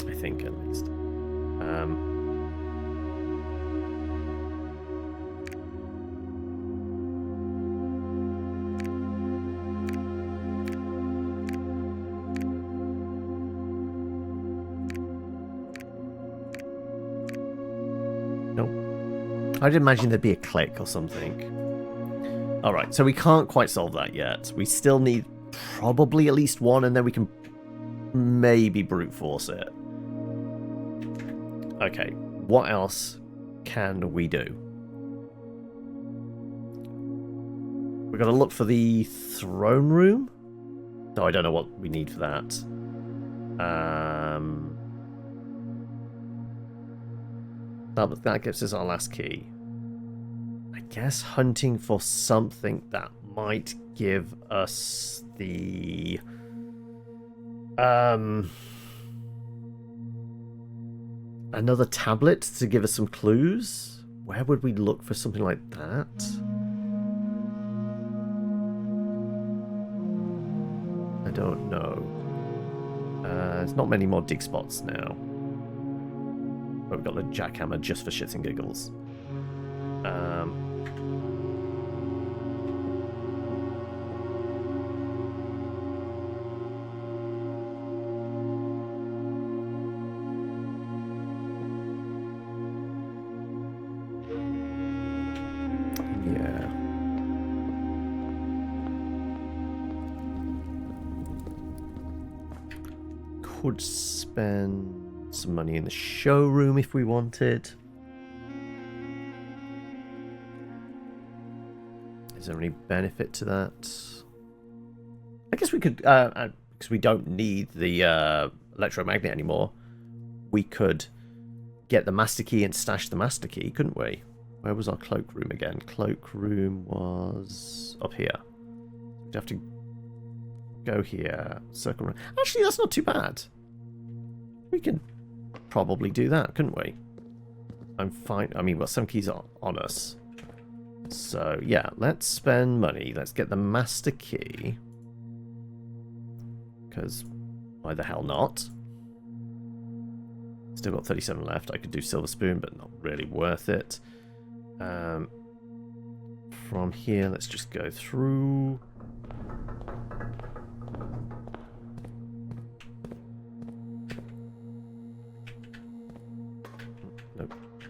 I think at least. I'd imagine there'd be a click or something. Alright, so we can't quite solve that yet. We still need probably at least one, and then we can maybe brute force it. Okay, what else can we do? We've got to look for the throne room. No, I don't know what we need for that. That gives us our last key. I guess hunting for something that might give us the... another tablet to give us some clues? Where would we look for something like that? I don't know. There's not many more dig spots now. But we've got the jackhammer just for shits and giggles. Yeah. Could spend some money in the showroom if we wanted. Is there any benefit to that? I guess we could, because we don't need the electromagnet anymore, we could get the master key and stash the master key, couldn't we? Where was our cloak room again? Cloak room was up here. We'd have to go here, circle around. Actually, that's not too bad. We can probably do that, couldn't we? I'm fine. I mean, well, some keys are on us. So, yeah, let's spend money. Let's get the master key. Because why the hell not? Still got 37 left. I could do silver spoon, but not really worth it. From here, let's just go through.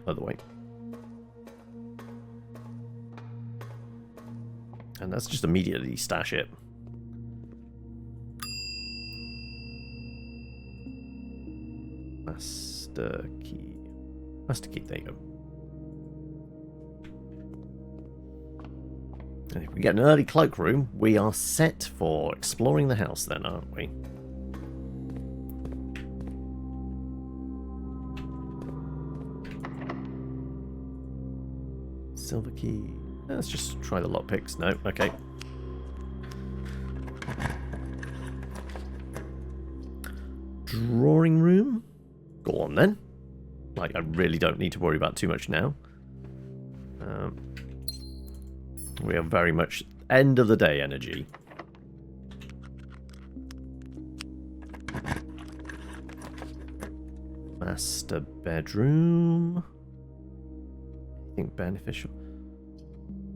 Other way. And let's just immediately stash it. Master key. Master key, there you go. And if we get an early cloakroom, we are set for exploring the house then, aren't we? Silver key. Let's just try the lockpicks. No, okay. Drawing room? Go on then. Like, I really don't need to worry about too much now. We are very much end of the day energy. Master bedroom. Anything beneficial?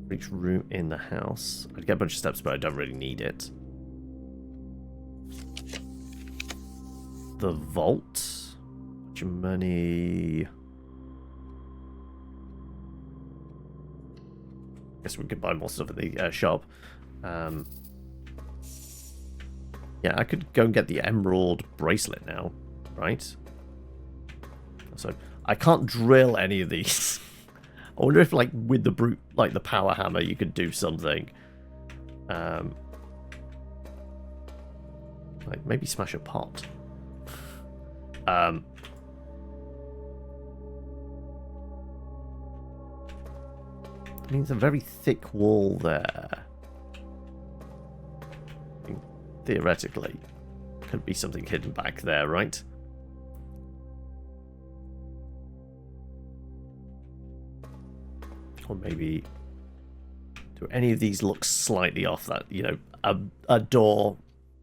For each room in the house. I'd get a bunch of steps, but I don't really need it. The vault. Bunch of money. Guess we could buy more stuff at the shop. Yeah, I could go and get the emerald bracelet now, right? So I can't drill any of these. I wonder if, like, with the brute, like the power hammer, you could do something. Like maybe smash a pot. I mean, it's a very thick wall there. I mean, theoretically, could be something hidden back there, right? Or maybe, do any of these look slightly off that, you know, a door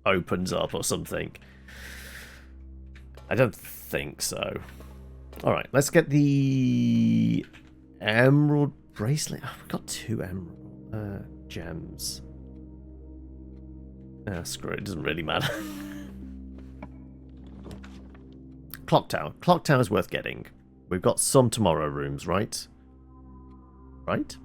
opens up or something? I don't think so. Alright, let's get the emerald bracelet. Oh, we've got 2 emerald gems. Screw it, it doesn't really matter. Clock tower. Clock tower is worth getting. We've got some tomorrow rooms, right? Right?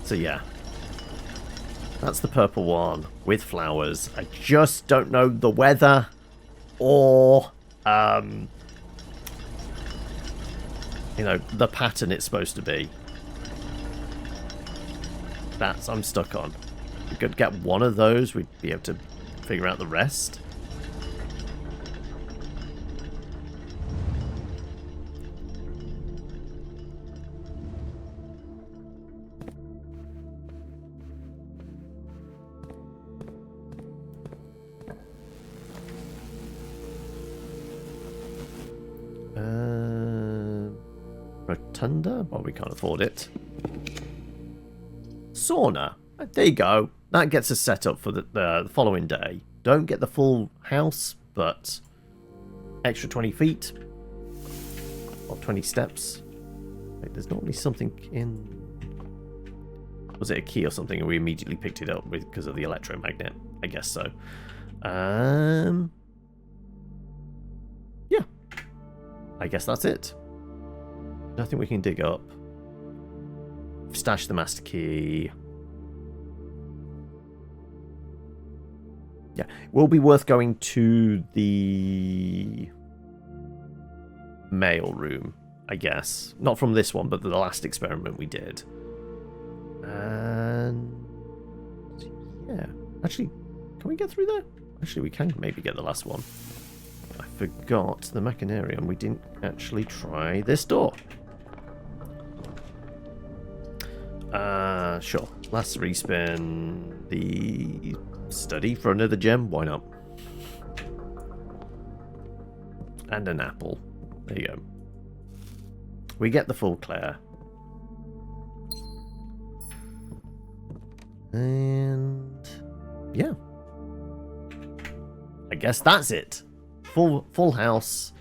So yeah, that's the purple one with flowers. I just don't know the weather or you know, the pattern it's supposed to be. That's I'm stuck on. If we could get one of those, we'd be able to figure out the rest. Rotunda? Well, we can't afford it. Sauna. There you go. That gets us set up for the following day. Don't get the full house, but extra 20 feet. Or 20 steps. Wait, there's normally something in... Was it a key or something and we immediately picked it up because of the electromagnet? I guess so. Yeah. I guess that's it. Nothing we can dig up. Stash the master key. Yeah, it will be worth going to the mail room, I guess. Not from this one, but the last experiment we did. And yeah, actually, can we get through there? Actually, we can maybe get the last one. I forgot the Machinarium. We didn't actually try this door. Sure. Last respin. The study for another gem. Why not? And an apple. There you go. We get the full Claire. And yeah. guess that's it. Full house.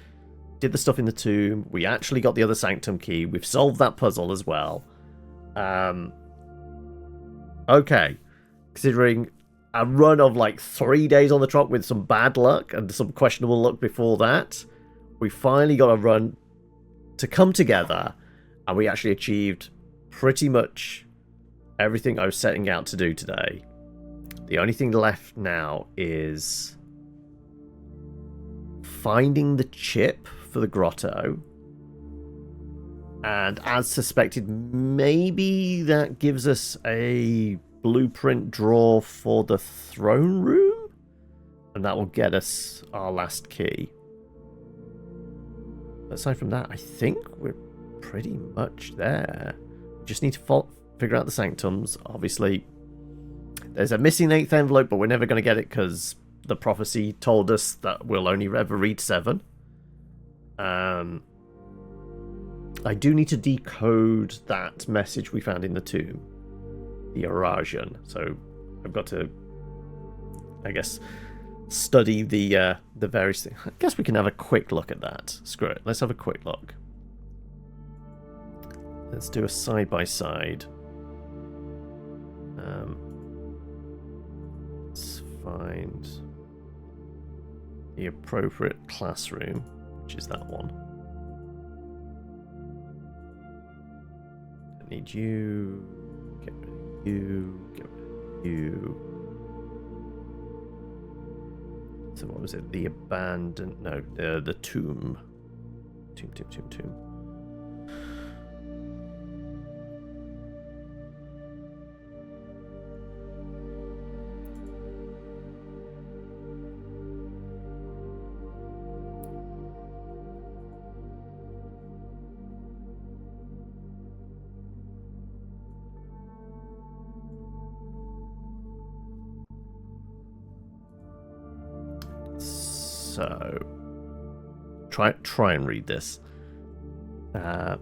Did the stuff in the tomb. We actually got the other sanctum key. We've solved that puzzle as well. Okay. Considering a run of like 3 days on the trot with some bad luck and some questionable luck before that, we finally got a run to come together, and we actually achieved pretty much everything I was setting out to do today. The only thing left now is finding the chip for the grotto, and as suspected, maybe that gives us a blueprint draw for the throne room, and that will get us our last key. Aside from that, I think we're pretty much there. We just need to figure out the sanctums. Obviously, there's a missing 8th envelope, but we're never going to get it because the prophecy told us that we'll only ever read 7. I do need to decode that message we found in the tomb, the Eurasian. So I've got to, I guess, study the various things. I guess we can have a quick look at that. Screw it. Let's have a quick look. Let's do a side-by-side. Let's find the appropriate classroom, which is that one. I need you. Get rid of you. Get rid of you. So what was it? The abandoned... No, the tomb. Tomb. So, try and read this. Actually,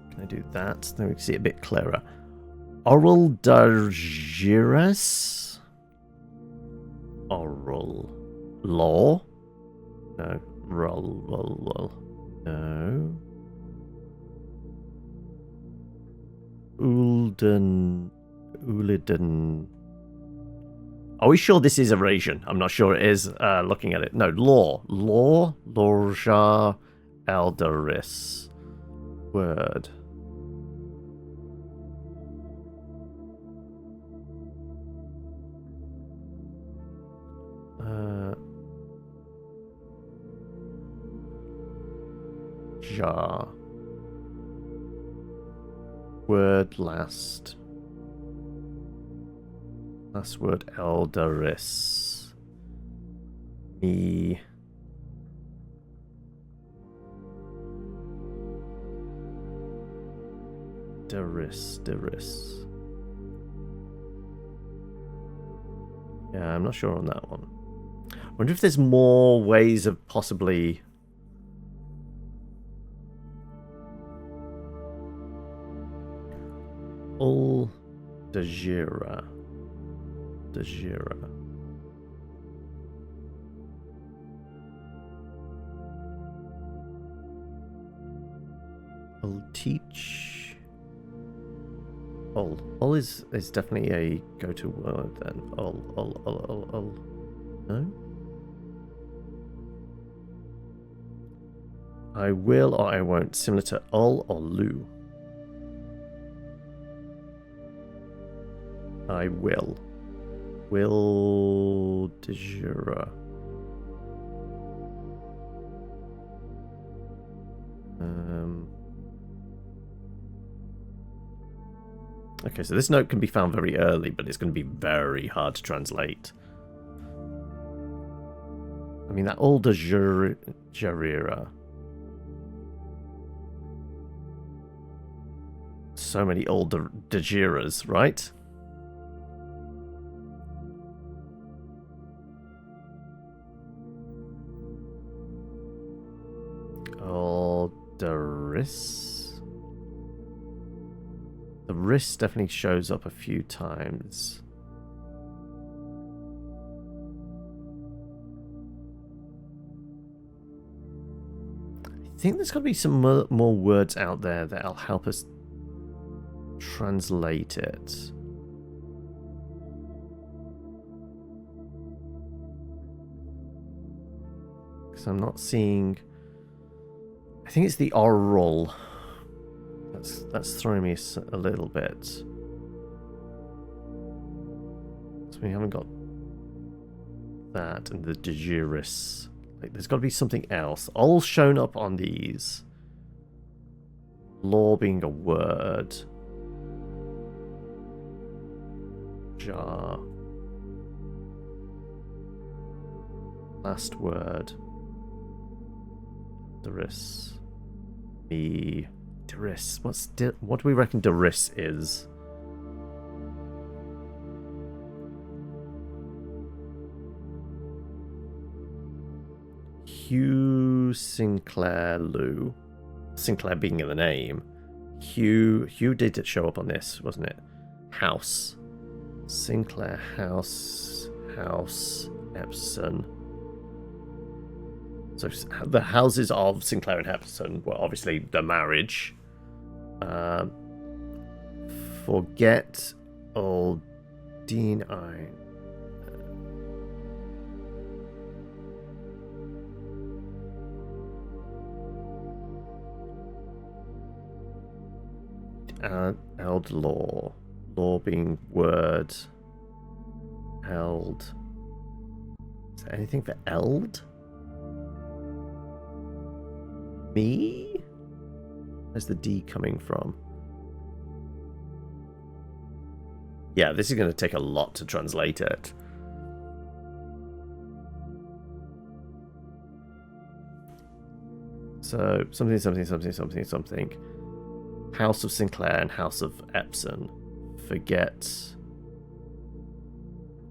can I do that? Then we can see it a bit clearer. Oral Dargiras? Oral Law? No. Roll. No. Uliden. Are we sure this is Eurasian? I'm not sure it is, looking at it. No, Law. Lorja Eldaris. Word. Jar. Word last. Last word, Eldaris. Me. Daris. Yeah, I'm not sure on that one. I wonder if there's more ways of possibly... Dajira. I'll teach. Ol is definitely a go-to word then. Ol. No? I will or I won't, similar to ol or lu. I will. Will de jure. Okay, so this note can be found very early, but it's going to be very hard to translate. I mean, that older Jarira. So many older Dajiras, right? Aldaris. The wrist definitely shows up a few times. think there's got to be some more words out there that'll help us translate it. Because I'm not seeing... I think it's the oral. That's throwing me a little bit. So we haven't got that and the de juris. Like, there's got to be something else. All shown up on these. Law being a word. Jar. Last word. Duris. Me. Duris. What do we reckon Duris is? Hugh Sinclair Lou. Sinclair being in the name. Hugh did show up on this, wasn't it? House. Sinclair House Epson. So the houses of Sinclair and Epson were obviously the marriage. Forget old Dean I. Eld law. Law being word. Eld. Is there anything for eld? Me? Where's the D coming from? Yeah, this is going to take a lot to translate it. So, something. House of Sinclair and House of Epson. Forget.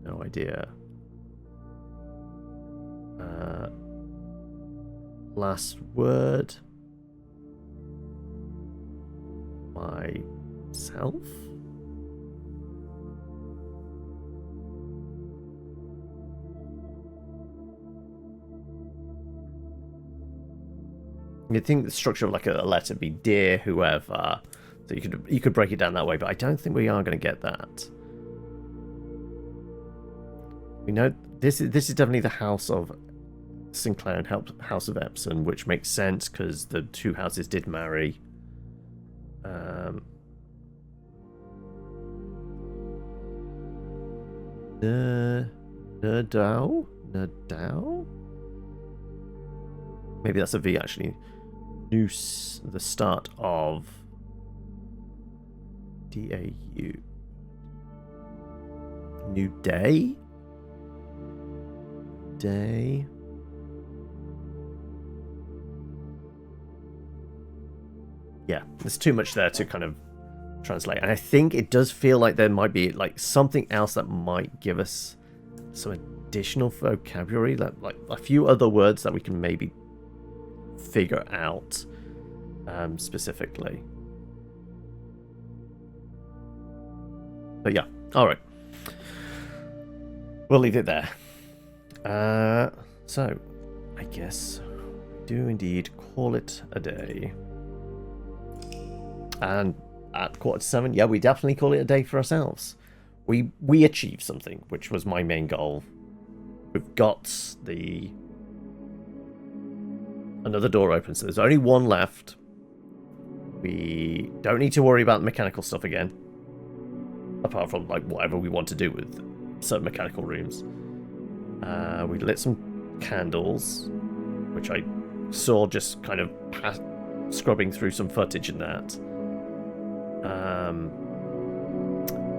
No idea. Last word. Myself? You'd think the structure of like a letter be dear whoever, so you could break it down that way, but I don't think we are going to get that. We know this is definitely the house of Sinclair and House of Epson, which makes sense because the two houses did marry. Nerdau? Maybe that's a V actually. Noose, the start of DAU. New day? Day. Yeah, there's too much there to kind of translate. And I think it does feel like there might be like something else that might give us some additional vocabulary, like a few other words that we can maybe figure out specifically. But yeah, all right. We'll leave it there. So, I guess we do indeed call it a day. And at 6:45, yeah, we definitely call it a day for ourselves. We achieved something, which was my main goal. We've got another door open, so there's only one left. We don't need to worry about mechanical stuff again, apart from like whatever we want to do with certain mechanical rooms. We lit some candles, which I saw just kind of scrubbing through some footage in that.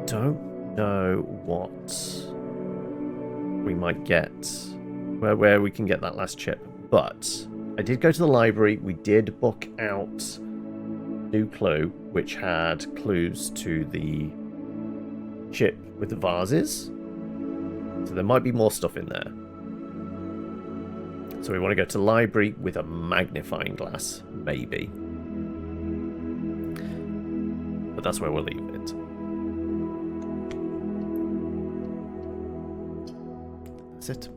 Don't know what we might get, where we can get that last chip, but I did go to the library. We did book out New Clue, which had clues to the chip with the vases. So there might be more stuff in there. So we want to go to the library with a magnifying glass, maybe. But that's where we'll leave it. That's it.